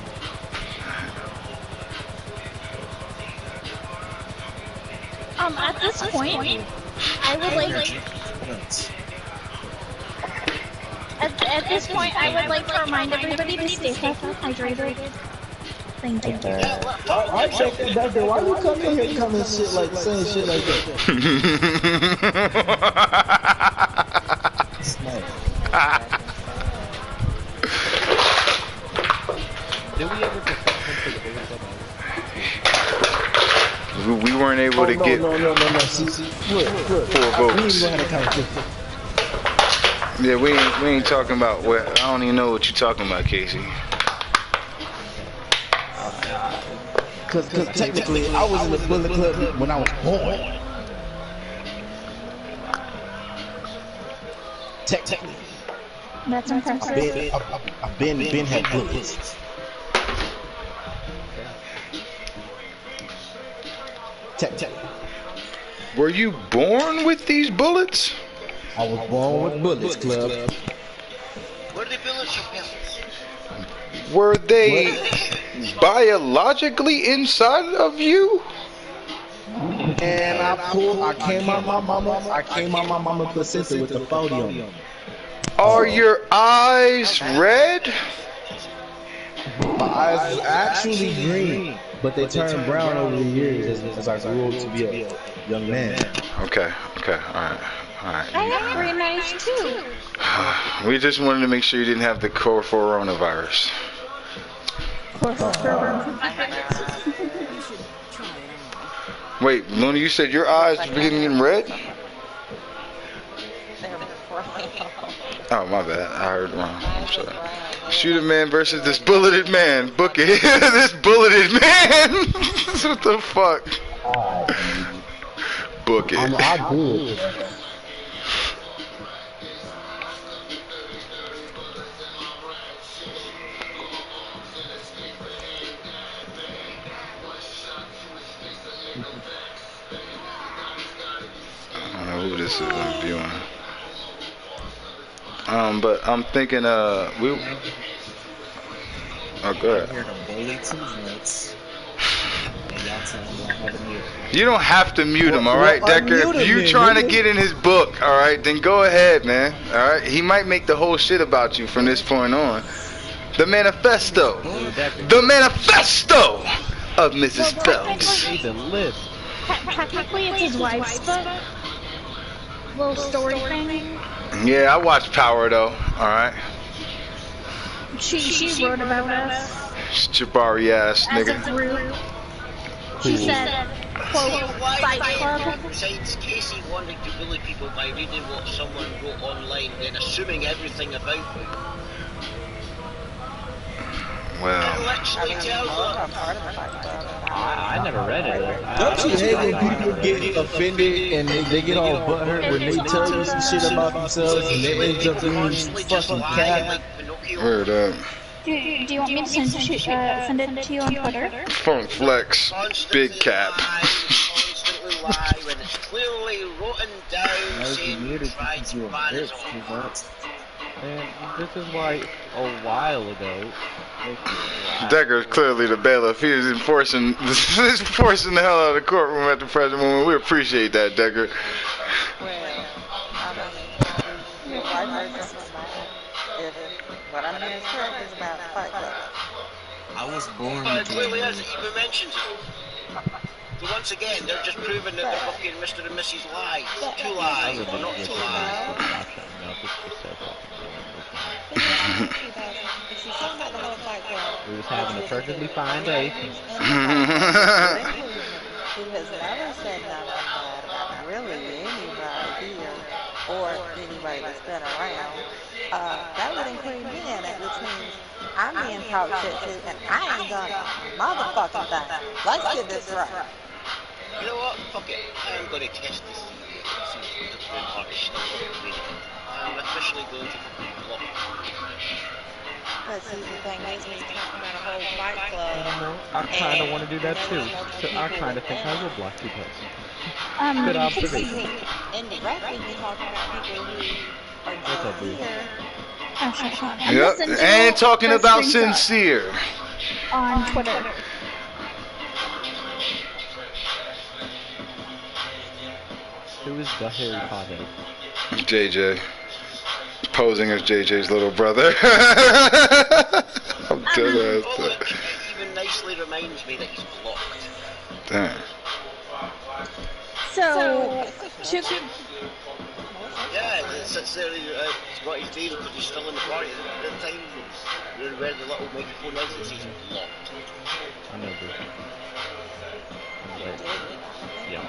F: At this point, I would like... At this point, I would like to remind everybody to stay hydrated. Thank you.
I: I checked it back there. Why you come in here coming shit like saying shit like that?
B: Did we ever perform for the bigger club?
A: We weren't able to get
I: No. See, look.
A: 4 votes. Yeah, we ain't talking about what. I don't even know what you're talking about, Casey.
I: Cause technically, I was in the Bullet Club when I was born. Tech.
F: That's impressive.
I: I've been had bullets. Tech.
A: Were you born with these bullets?
I: I was born with bullets, club.
E: Were the bullets your parents?
A: Were they biologically inside of you?
I: And I came out my mama placenta with the 40 on them.
A: Are your eyes red?
I: My eyes was actually green, but they turned brown over the years as I grew up to be a young man.
A: Okay, alright.
F: I have green eyes too.
A: We just wanted to make sure you didn't have the coronavirus. Wait, Luna, you said your eyes were getting red? Oh, my bad. I heard wrong. I'm sorry. Shooter Man versus this bulleted man. Book it. This bulleted man. What the fuck? Book it.
C: I do.
A: I don't know who this is I'm viewing. But I'm thinking, oh, go ahead. You don't have to mute him, alright, Decker? If you trying to get in his book, alright, then go ahead, man. Alright? He might make the whole shit about you from this point on. The manifesto. The manifesto of Mrs. Phelps.
F: Technically, it's his wife's book. Little story thing.
A: Yeah, I watched Power though. All right.
F: She wrote about us.
A: Jabari ass nigga.
F: As a group. She said, quote, Fight Club.
E: Besides Casey wanting to bully people by reading what someone wrote online, then assuming everything about you.
A: Well,
B: I never read it.
I: Don't you hate when people get offended and they get all butthurt when they tell you some shit about themselves and they end up being fucking cat?
A: Word up.
F: Do you want me to send it to you on Twitter?
A: Funk Flex, big cap.
E: Constantly lie when it's clearly written down saying you tried to ban us all.
B: And this is why a while ago.
A: Decker's clearly the bailiff. He is enforcing the hell out of the courtroom at the present moment. We appreciate that, Decker.
K: Well, your wife is if what I'm going to say is about Fight Club.
D: I was born
E: Well, it clearly is. It even mentions it. So once again, they're just proving that the fucking Mr. and Mrs. lie. Two lies, or not two lies.
B: We was having a perfectly fine day.
K: He has never said nothing bad about really anybody here or anybody that's been around. That would include me in it, which means I'm being talked shit to, and I ain't done a motherfucking thing. Let's get this right.
E: You know what? Fuck it. I'm going to test this. I'm officially going to fucking block.
K: But see, the thing is, when you're talking about a whole Fight Club,
B: I kind of want to do that too. So I kind of think I will block you guys. Good observation.
K: Indirectly, you're talking about people who are just here.
A: Yep, and talking about sincere.
F: On Twitter.
B: Who is the Harry Potter?
A: JJ. Posing as JJ's little brother. I'm dead ass.
E: It even nicely reminds me that he's blocked.
A: Damn.
F: So,
E: yeah, it sits there, he's got his name because he's still in the party at the time. Where the little microphone is, it says blocked.
B: I know this. Yeah.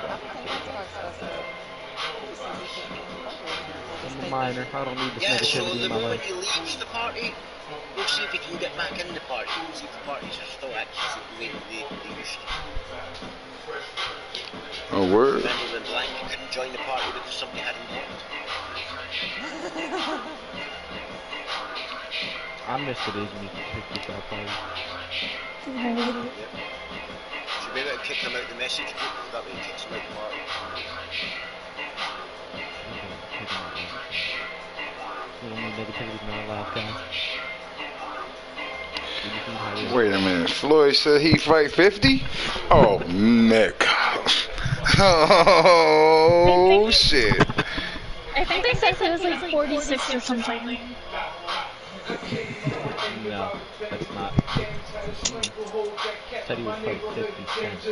B: I'm a minor. I don't need this
E: Yeah, so
B: negativity
E: the
B: in my
E: moment
B: life.
E: he leaves the party, we'll see if he can get back in the party. We'll see if the parties are still active the way they used to.
A: Oh, word.
E: Benny LeBlanc couldn't join the party because somebody had him blocked.
B: I miss the days when you could kick people out parties.
E: Yep. So maybe I kick him out the message group, that way he kicks him out the party.
B: We don't need negativity in our life, guys.
A: Wait a minute. Floyd said he fight 50? Oh, Nick. Oh, shit.
F: I think they said he was like 46 or something.
B: No, that's not. Said he would fight 50 cents.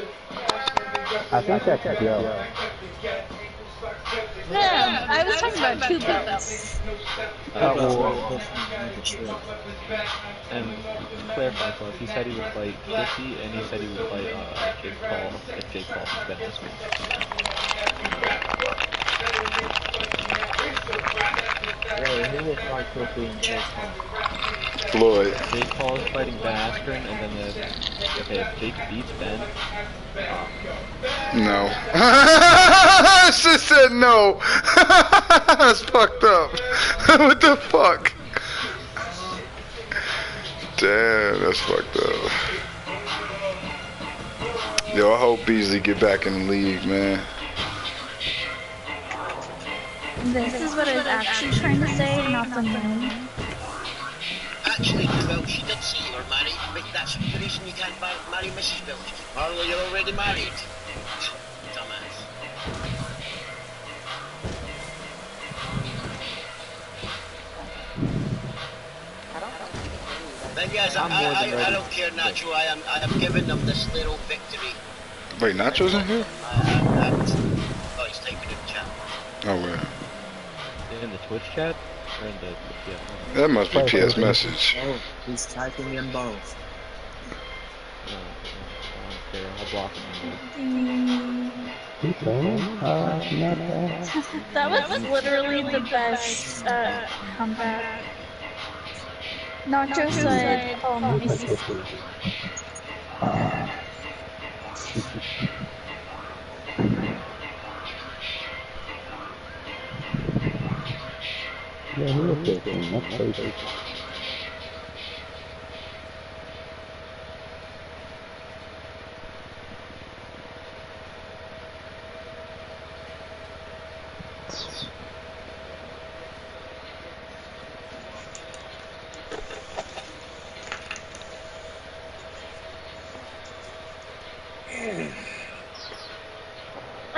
C: I think that's a joke.
F: Yeah, I was talking about 2 boots.
B: And clarify, folks, he said he would fight 50, and he said he would fight Jake Paul if Jake Paul could get this match.
I: Who will fight 50 and Jake Paul?
A: Floyd.
B: Jake Paul is fighting Ben Askren, and then if Jake beats Ben,
A: No. She said no. That's fucked up. What the fuck? Damn, that's fucked up. Yo, I hope Beasley get back in the league, man.
F: This is what I was actually trying to say, not the moon.
E: Actually, well, she did say you were married, but that's the reason you can't marry Mrs. Bilge. Marlo, you're already married. Dumbass. Then guys, I don't care, Nacho. I am giving them this little victory.
A: Wait, Nacho's in here?
E: Oh, he's typing in the chat.
A: Oh, wait.
B: in the Twitch chat, or in the PS?
A: That must be PS message.
I: Oh, he's typing in both.
B: I'll block him.
F: That was literally the best comeback. Nacho said, oh, nice.
C: Yeah, he was 15. That's crazy.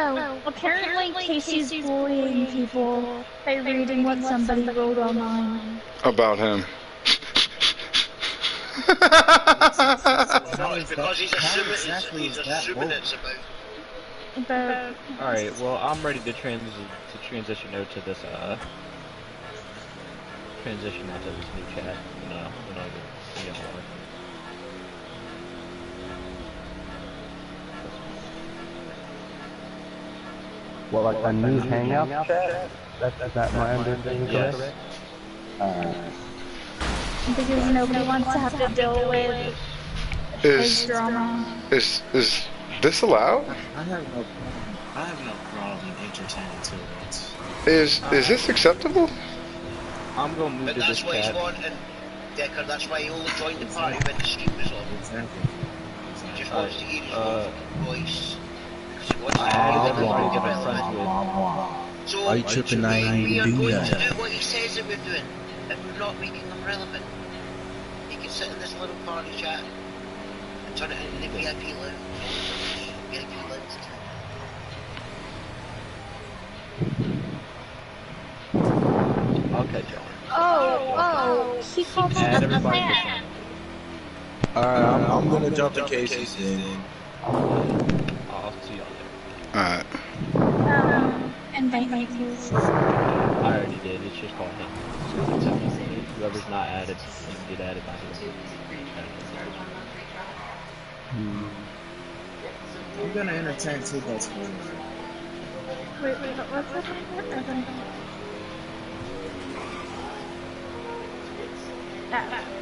F: Oh, apparently Casey's bullying people by reading what somebody wrote online.
A: About him.
E: No, it's because he's assuming it's about.
B: Alright, well, I'm ready to transition out to this, transition out to this new chat.
C: Well, like a new hangout chat? That's not my understanding.
B: Yes.
F: Because nobody wants to have to deal with his drama.
A: Is this allowed?
I: I have no problem entertaining two minutes.
A: Is this acceptable?
B: I'm gonna move
E: But
B: to
E: that's
B: this
E: what he's
B: chat.
E: wanting, Decker. That's why he only joined the party when the stream was on.
I: Exactly.
E: He just wants to hear his own voice. Because he wants to
B: I
E: hear
B: have
E: the
B: to get my
E: relevant.
B: friends with.
E: So
I: Are you tripping? I
E: we
I: ain't
E: are
I: do
E: going to
I: that.
E: do what he says that we're doing, and we're not making them relevant. He can sit in this little party chat and turn it into the VIP lounge. VIP lounge too.
B: Okay, John.
F: Oh, he called
B: Add
F: us a
B: everybody to
F: fan.
I: Alright, I'm gonna jump to Casey's then.
B: I'll see y'all there.
A: Alright.
F: Invite me, please.
B: I already did, it's just called him. Whoever's not added, you can get added by him.
I: I'm gonna entertain two best friends.
F: Wait, what's that? I don't know.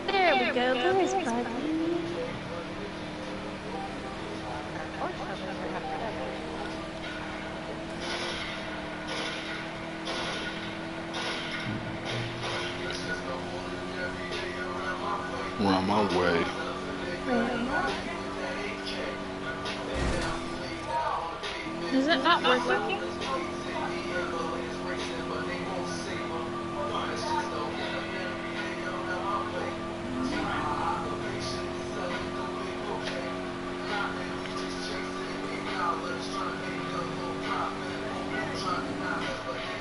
F: There we go. There's Buddy.
A: We're on my way.
F: Is it not working?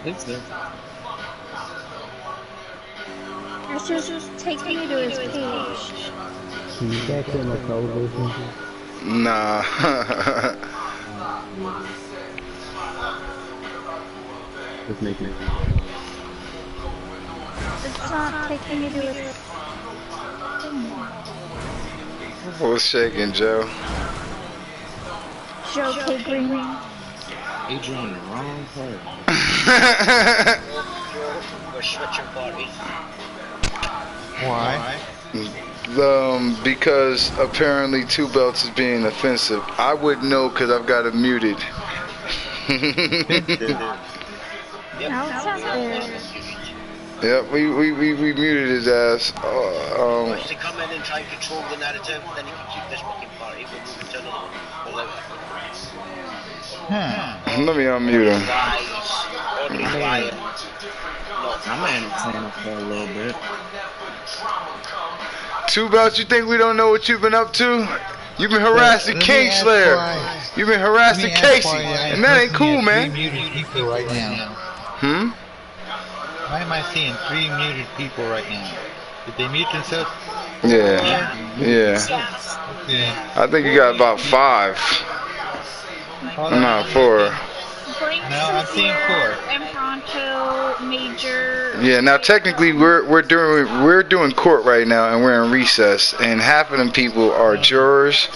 I: It's there.
F: It's just taking me to his page.
C: Can you catch in the television?
A: Nah.
C: Just making it.
F: It's not taking me to his
A: What's shaking, Joe?
F: Joe K. Green.
I: He joined the wrong part.
E: We're switching parties.
I: Why?
A: Because apparently Two Belts is being offensive. I wouldn't know because I've got it muted. Yep, we muted his ass.
E: Wants to come in and try and control the narrative, then you can keep this fucking party. We'll move it to another one. We'll
A: Let me unmute him.
I: I'm entertaining him for a little bit.
A: Two Belts, you think we don't know what you've been up to? You've been harassing Kingslayer. You've been harassing Casey. And that ain't cool, man.
L: Muted people right now. Why am I seeing 3 muted people right now? Did they mute themselves?
A: Yeah. I think you got about 5. No, 4.
L: No, I'm seeing 4.
F: And Pronto, Major.
A: Yeah, now technically we're doing court right now, and we're in recess, and half of them people are jurors,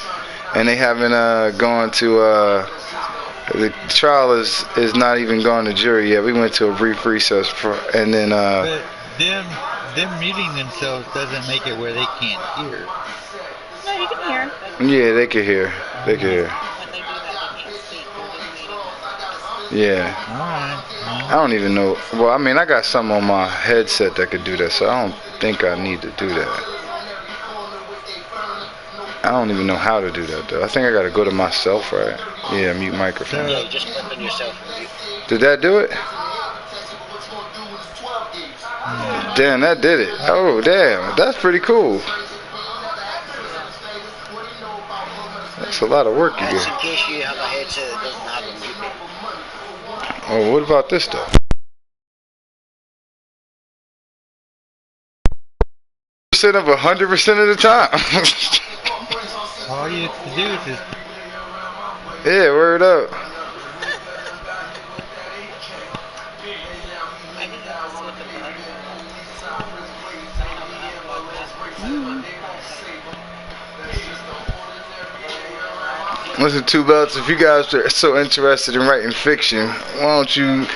A: and they haven't gone to the trial is not even gone to jury yet. We went to a brief recess and then
L: but them muting themselves doesn't make it where they can't hear.
F: No, you can hear.
A: Yeah, they can hear. They can hear. Yeah. I don't even know. Well, I mean, I got something on my headset that could do that, so I don't think I need to do that. I don't even know how to do that, though. I think I got to go to myself, right? Yeah, mute microphone.
E: Yeah, just click on yourself.
A: Did that do it? Damn, that did it. Oh, damn. That's pretty cool. That's a lot of work you
E: That's
A: get.
E: in case you have a headset that doesn't have a mute button.
A: Oh, what about this stuff? Percent of 100% of the time.
L: All you have to do is just...
A: Yeah, word up. Listen, Two Belts, if you guys are so interested in writing fiction, why don't you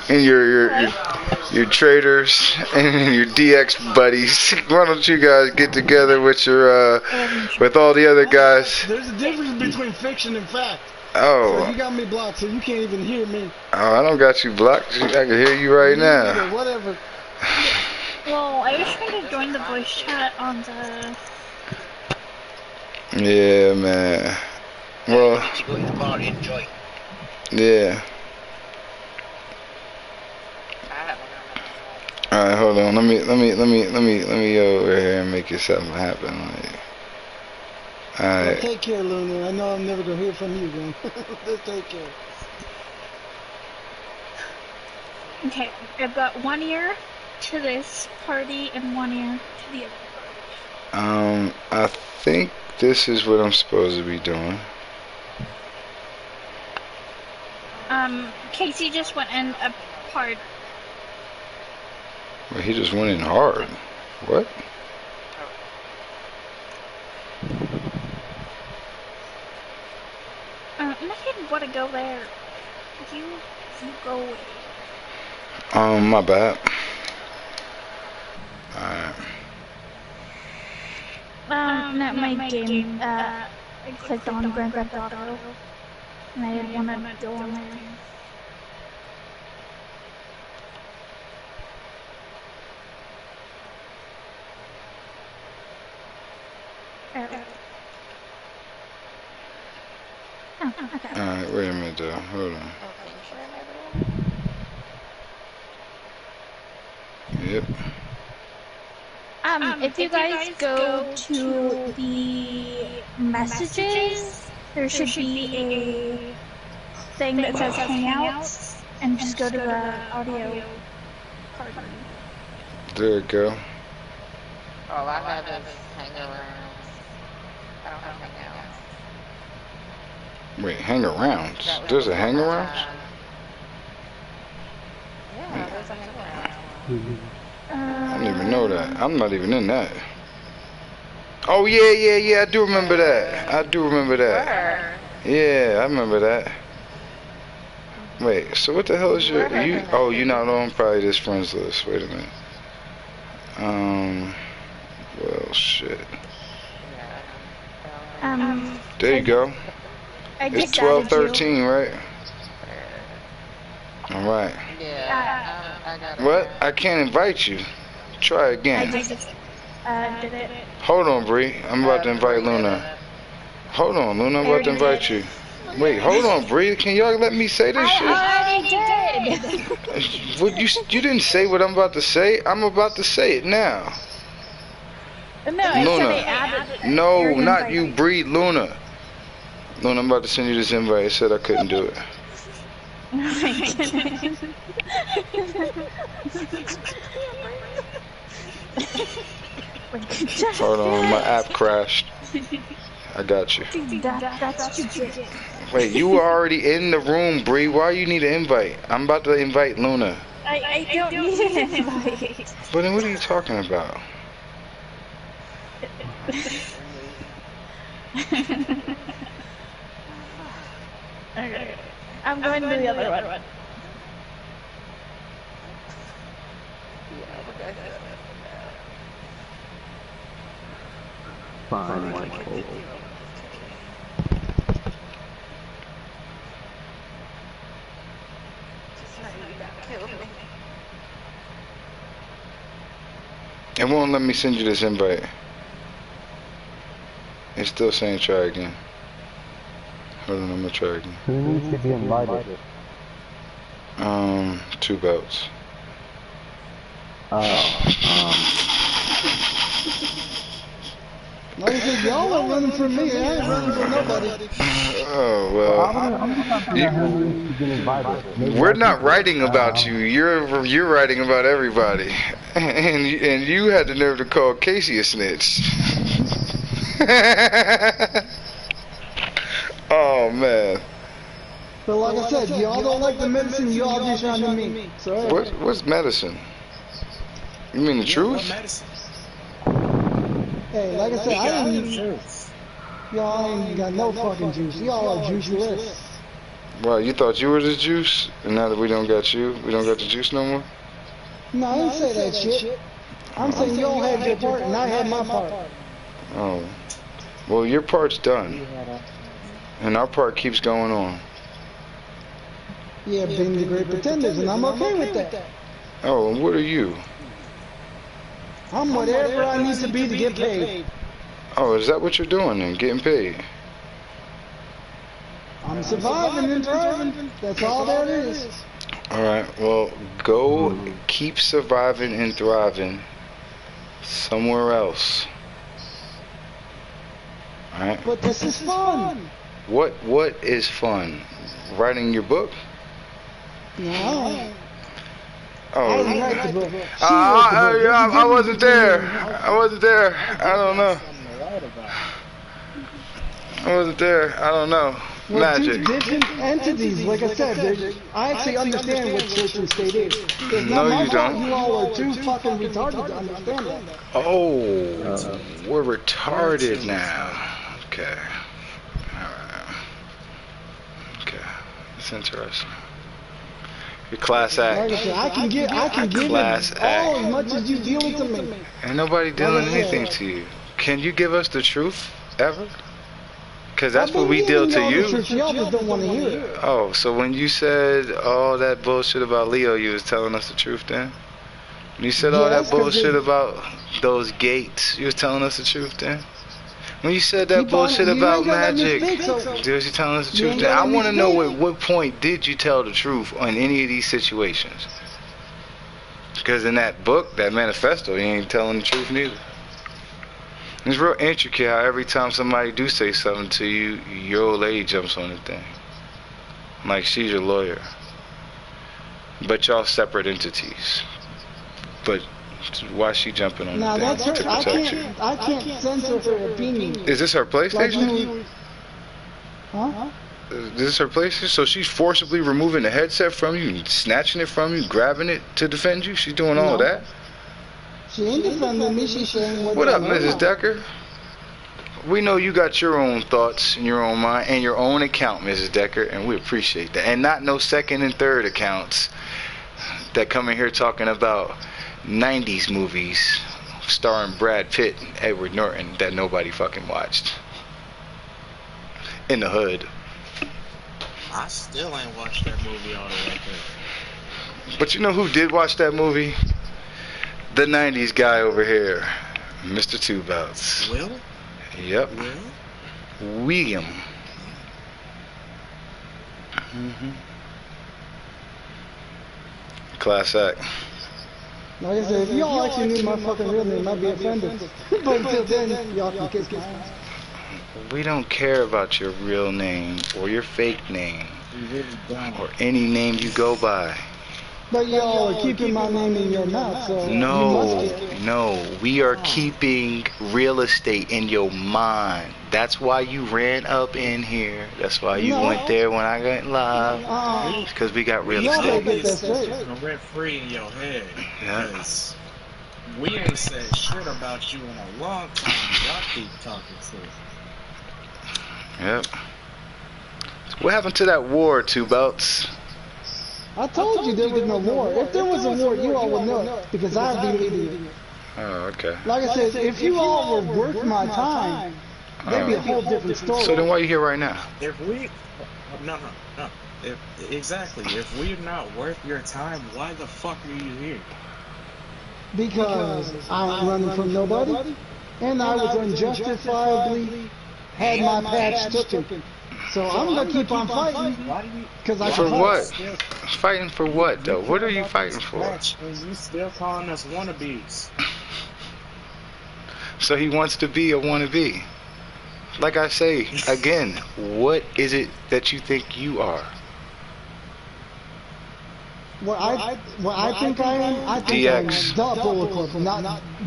A: and your traders and your DX buddies, why don't you guys get together with your with all the other guys?
J: There's a difference between fiction and fact.
A: Oh.
J: So you got me blocked, so you can't even hear me.
A: Oh, I don't got you blocked. I can hear you right now.
J: Whatever.
F: Well, I was trying to join the voice chat on the...
A: Yeah, man. Well,
E: to go to the bar and enjoy.
A: Yeah. All right, hold on. Let me go over here and make it something happen. Like, all right.
J: Well, take care, Luna. I know I'm never gonna hear from you again. Just take care.
F: Okay, I've got 1 ear to this party and 1 ear to the other.
A: I think this is what I'm supposed to be doing.
F: Casey just went in a part.
A: Well, he just went in hard. What?
F: I didn't want to go there. You go away.
A: My bad. Alright.
F: Not my game. I clicked on Grand Theft Auto, and I didn't want to go on there. Oh, okay.
A: Alright, wait a minute though. Hold on. Yep.
F: If you guys go to the messages, there should be a thing that says Hangouts, and just go to the audio part.
A: There you go.
K: All I have is hang around. I don't have hangouts.
A: Wait, hang arounds? There's a hang arounds?
K: Yeah, there's a hang
A: I didn't even know that. I'm not even in that. Oh yeah, I do remember that. I do remember that. Yeah, I remember that. Wait, so what the hell is your you? Oh, you're not on probably this friends list. Wait a minute. Well, shit. There you go. It's 12:13, right? All right. What? I can't invite you. Try again.
F: I just did it.
A: Hold on, Bree. I'm about to invite Luna. Hold on, Luna. I'm about to invite you. Wait, hold on, Bree. Can y'all let me say this shit?
F: I already did.
A: What you didn't say what I'm about to say. I'm about to say it now.
F: No,
A: Luna. No, not you, Bree. Luna. Luna, I'm about to send you this invite. I said I couldn't do it.
F: Oh my goodness.
A: Hold on, my app crashed. I got you.
F: That's stupid.
A: Wait, you were already in the room, Bree. Why you need an invite? I'm about to invite Luna.
F: I don't need an invite.
A: But then what are you talking about?
F: Okay. I'm going to the other one.
C: Fine, Michael.
A: It won't let me send you this invite. It's still saying try again. Hold on, I'm gonna try again.
C: Who needs to be invited?
A: 2 belts.
J: Like I said, y'all are running from me. I ain't running from nobody.
A: Oh well. We're not writing about you. You're writing about everybody, and you had the nerve to call Casey a snitch. Oh man.
J: But like I said, y'all don't like the medicine. Y'all just trying to me. So
A: What's medicine? You mean the truth?
J: hey, like I said, I don't need. Y'all ain't got no fucking juice. Y'all are juiceless.
A: Well, you thought you were the juice, and now that we don't got you, we don't got the juice no more?
J: No, I didn't say that shit. I'm saying y'all had your part and I had my part.
A: Oh. Well, your part's done. And our part keeps going on.
J: Yeah, being the great pretenders, and I'm okay with that.
A: Oh, and what are you?
J: I'm whatever I need to be to get paid.
A: Oh, is that what you're doing then? Getting paid?
J: I'm surviving and thriving. That's all that is.
A: Alright, well, go keep surviving and thriving somewhere else. Alright?
J: But this is fun.
A: What is fun? Writing your book?
J: No.
A: Oh.
J: I didn't write the book.
A: I wasn't there. I wasn't there. I don't know. I wasn't there. I don't know.
J: We're
A: Magic.
J: two different entities. Like I said, I actually understand what church and state is. It's
A: No,
J: not
A: you
J: my fault
A: don't.
J: You all are too fucking retarded to understand that.
A: Oh, we're retarded now. Okay. Alright. Okay. That's interesting. You're class act.
J: Like I said, I can give
A: Class
J: it
A: act.
J: all as much as you deal it to me.
A: Ain't nobody dealing
J: Like I said.
A: anything to you. Can you give us the truth ever? Because that's what we deal to you.
J: Y'all just don't want to hear it.
A: Oh, so when you said all that bullshit about Leo, you was telling us the truth then? When you said all
J: Yes,
A: that
J: 'cause
A: bullshit
J: it-
A: about those gates, you was telling us the truth then? When you said that
J: Keep on-
A: bullshit
J: you ain't
A: about
J: gotta let me
A: magic,
J: speak, so-
A: was you telling us the
J: You
A: truth
J: ain't
A: then?
J: gotta
A: I
J: let me
A: want to know
J: speak.
A: at what point did you tell the truth on any of these situations? Because in that book, that manifesto, you ain't telling the truth neither. It's real intricate how every time somebody do say something to you, your old lady jumps on the thing. Like she's your lawyer. But y'all separate entities. But why she jumping on
J: Now
A: the
J: that's
A: thing
J: her.
A: to
J: I
A: protect you?
J: can't censor her opinion.
A: Is this her
J: Like
A: PlayStation?
J: you, huh?
A: Is this her PlayStation? So she's forcibly removing the headset from you, snatching it from you, grabbing it to defend you? She's doing all of
J: No.
A: that?
J: She ain't defending me. She's saying
A: What up,
J: her
A: Mrs.
J: mind.
A: Decker? We know you got your own thoughts in your own mind and your own account, Mrs. Decker, and we appreciate that. And not no second and third accounts that come in here talking about 90s movies starring Brad Pitt and Edward Norton that nobody fucking watched. In the hood.
M: I still ain't watched that movie all the way through.
A: But you know who did watch that movie? The 90s guy over here, Mr. Two Belts.
M: Will?
A: Yep.
M: Will?
A: William. Class act.
J: Like I said, if y'all actually knew my fucking real name, I'd be offended. But until then, y'all can kiss my ass.
A: We don't care about your real name or your fake name or any name you go by.
J: But y'all are keeping my name in your mouth, so you
A: No,
J: must care.
A: no. We are keeping real estate in your mind. That's why you ran up in here. That's why you
J: No.
A: went there when I got live. Because we got real
J: Y'all better
A: estate.
J: get that straight.
M: I'm rent free in your head.
A: Yeah.
M: 'Cause we ain't said shit about you in a long time. Y'all keep talking to.
A: Yep. What happened to that war, Two Belts?
J: I told you there was no war. If there was a war, you all would know, because I'd be leading it.
A: Oh, okay.
J: Like I said, if you all were worth my time, there'd be a whole different story.
A: So then why are you here right now?
M: If we, no. Exactly. If we're not worth your time, why the fuck are you here?
J: Because I ain't running from nobody, and I was unjustifiably had my patch taken. So I'm gonna keep on fighting, because I
A: For
J: can
A: what?
J: fight.
A: Fighting for what, though? What are you fighting for?
M: You still calling us wannabes?
A: So he wants to be a wannabe. Like I say, again, what is it that you think you are?
J: What I think I am, I think
A: DX.
J: I'm the Bullet Club,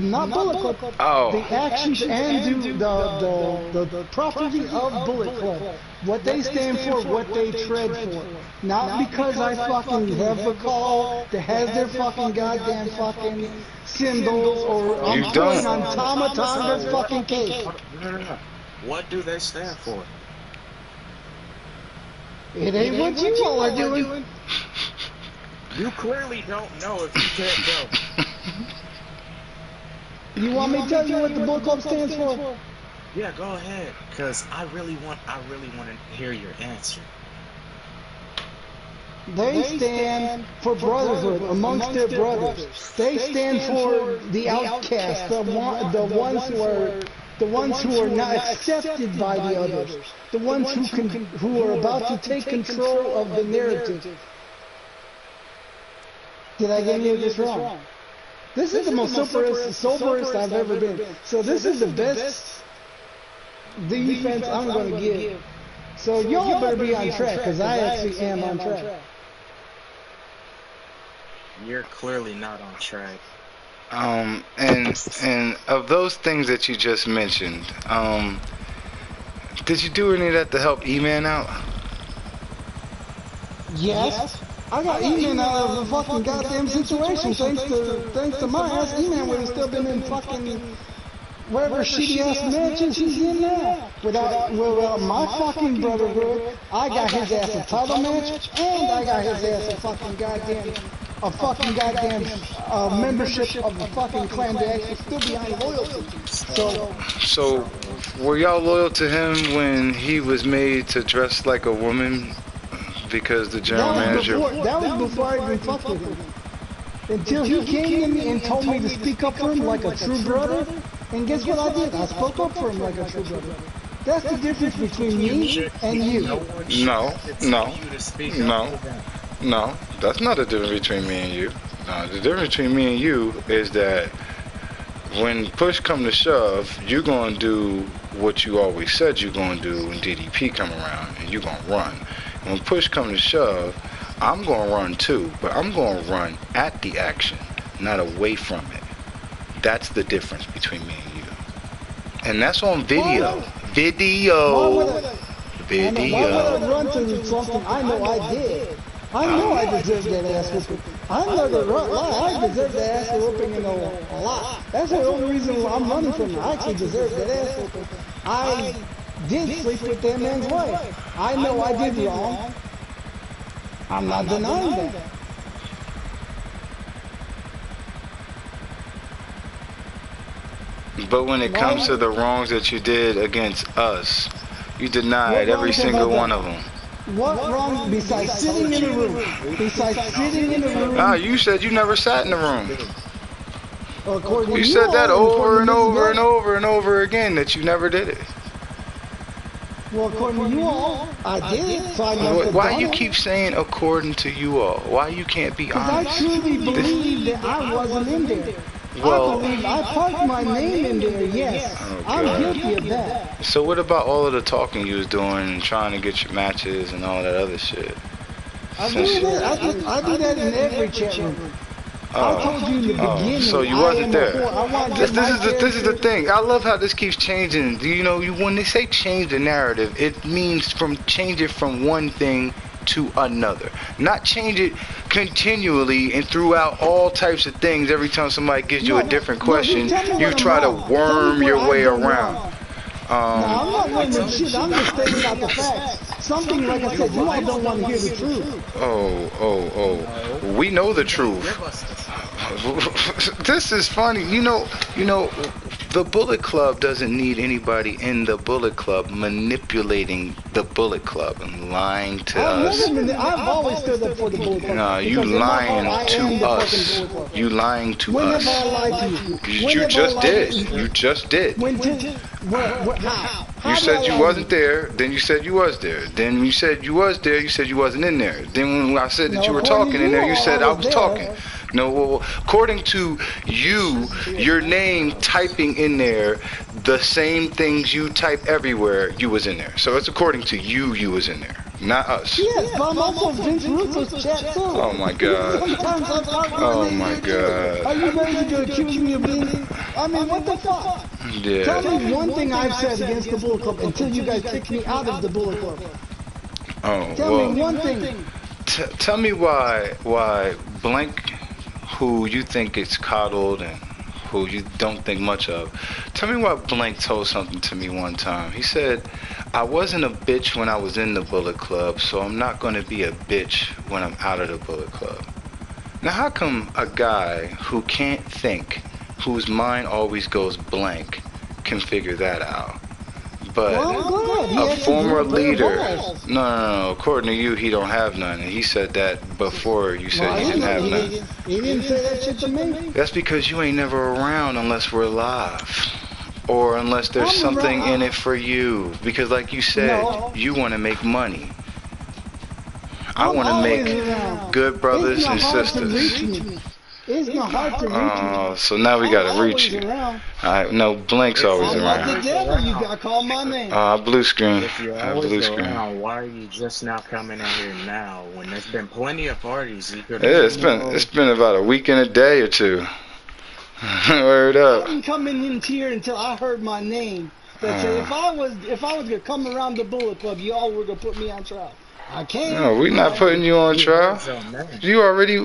J: not Bullet Club.
A: Oh.
J: The actions and the property of Bullet Club. What they stand for, what they tread for. Not because I fucking have a call that has their fucking goddamn fucking symbols, or I'm
A: You
J: pulling
A: don't.
J: on Tama Tonga's fucking case.
M: No. What do they stand for?
J: It ain't what you all are doing.
M: You clearly don't know if you can't go.
J: You want me to tell you what the Bullet Club stands for?
M: Yeah, go ahead, cause I really want to hear your answer.
J: They stand for brotherhood amongst their brothers. They stand for the outcasts, the ones who are not accepted by the others, the ones who are about to take control of the narrative. Did I get any of this wrong? This is the most soberest I've ever been. So this is the best defense I'm going to give. So y'all better be on track, because I actually am on track.
M: You're clearly not on track.
A: And of those things that you just mentioned, did you do any of that to help E-Man out?
J: Yes. I got E-Man out of the fucking goddamn situation. Thanks to my ass, E-Man would have still been in fucking whatever shitty ass matches he's in now. Without my fucking brotherhood, I got his ass a title match, and I got his ass a fucking goddamn membership of the fucking clan that actually still behind loyalty.
A: So, were y'all loyal to him when he was made to dress like a woman? Because the general manager.
J: That was before I even fucked with him. Until he came to me and told me to speak up for him like a true brother. And guess what I did? I spoke up for him like a true brother. That's the difference between me and you.
A: No. That's not the difference between me and you. No, the difference between me and you is that when push come to shove, you're gonna do what you always said you're gonna do when DDP come around, and you're gonna run. When push comes to shove, I'm going to run too, but I'm going to run at the action, not away from it. That's the difference between me and you. And that's on video. Video.
J: Why would I run to something I know I did? I know I deserve that ass whooping. I'm not gonna lie, I deserve that ass whooping a lot. That's the only reason why I'm running from it. I actually deserve that ass whooping. I did sleep with that man's wife. I know I did wrong. I'm not denying that.
A: But when it comes to the wrongs that you did against us, you denied every single one of them.
J: What wrong besides sitting in a room?
A: You said you never sat in the room.
J: According
A: you said that over and over and over and over again that you never did it.
J: Well, according to you all, I did. So I
A: why you keep saying according to you all? Why you can't be honest?
J: Because I truly believe that I wasn't in there.
A: Well,
J: I parked my name in there, yes. I'm guilty of that.
A: So what about all of the talking you was doing and trying to get your matches and all that other shit?
J: I do that in every chat room. I told you in the beginning.
A: So you wasn't there. This is the thing. I love how this keeps changing. You know, when they say change the narrative, it means change it from one thing to another. Not change it continually and throughout all types of things. Every time somebody gives you a different question, you try to worm your way around.
J: I'm not learning shit. I'm just stating out the facts. Something like I said, you all don't want to hear the truth.
A: Oh. We know the truth. This is funny. You know, the Bullet Club doesn't need anybody in the Bullet Club manipulating the Bullet Club and lying to us.
J: I've always stood up for the Bullet Club.
A: No, you lying to us. You lying to us.
J: When have I lied to you?
A: You just did. You just did.
J: How?
A: You said you wasn't there, then you said you was there. Then you said you was there, you said you wasn't in there. Then when I said that you were talking in there, you said I was talking. No, well, according to you, your name typing in there, the same things you type everywhere, you was in there. So it's according to you, you was in there, not us.
J: Yes, but I'm also Vince Russo's chat too.
A: Oh my God. Oh my God.
J: Are you ready to accuse me of being? I mean, what the fuck?
A: Yeah.
J: Tell me one thing I've said against the Bullet Club until you guys kick me out of the Bullet Club. Tell me one thing.
A: Tell me why Blank, who you think is coddled and who you don't think much of, tell me why Blank told something to me one time. He said, I wasn't a bitch when I was in the Bullet Club, so I'm not going to be a bitch when I'm out of the Bullet Club. Now, how come a guy who can't think, whose mind always goes blank, can figure that out? But a former leader, no, according to you, he don't have none. And he said that before you said he didn't have none.
J: He didn't say that shit to me.
A: That's because you ain't never around unless we're live. Or unless there's something in it for you. Because like you said, you want to make money. I want to make good brothers and sisters.
J: It's not hard to reach me.
A: So now we gotta reach you. No, Blank's always around.
J: Like the devil, you gotta call my name.
A: Blue screen.
M: If you're always around, why are you just now coming in here now? When there's been plenty of parties, you could.
A: Yeah, it's been about a week and a day or two. Word up.
J: I didn't come in here until I heard my name. That's it. If I was gonna come around the Bullet Club, y'all were gonna put me on trial. I can't.
A: No, we're not putting you on trial. You already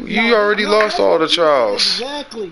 A: lost all the trials.
J: Exactly.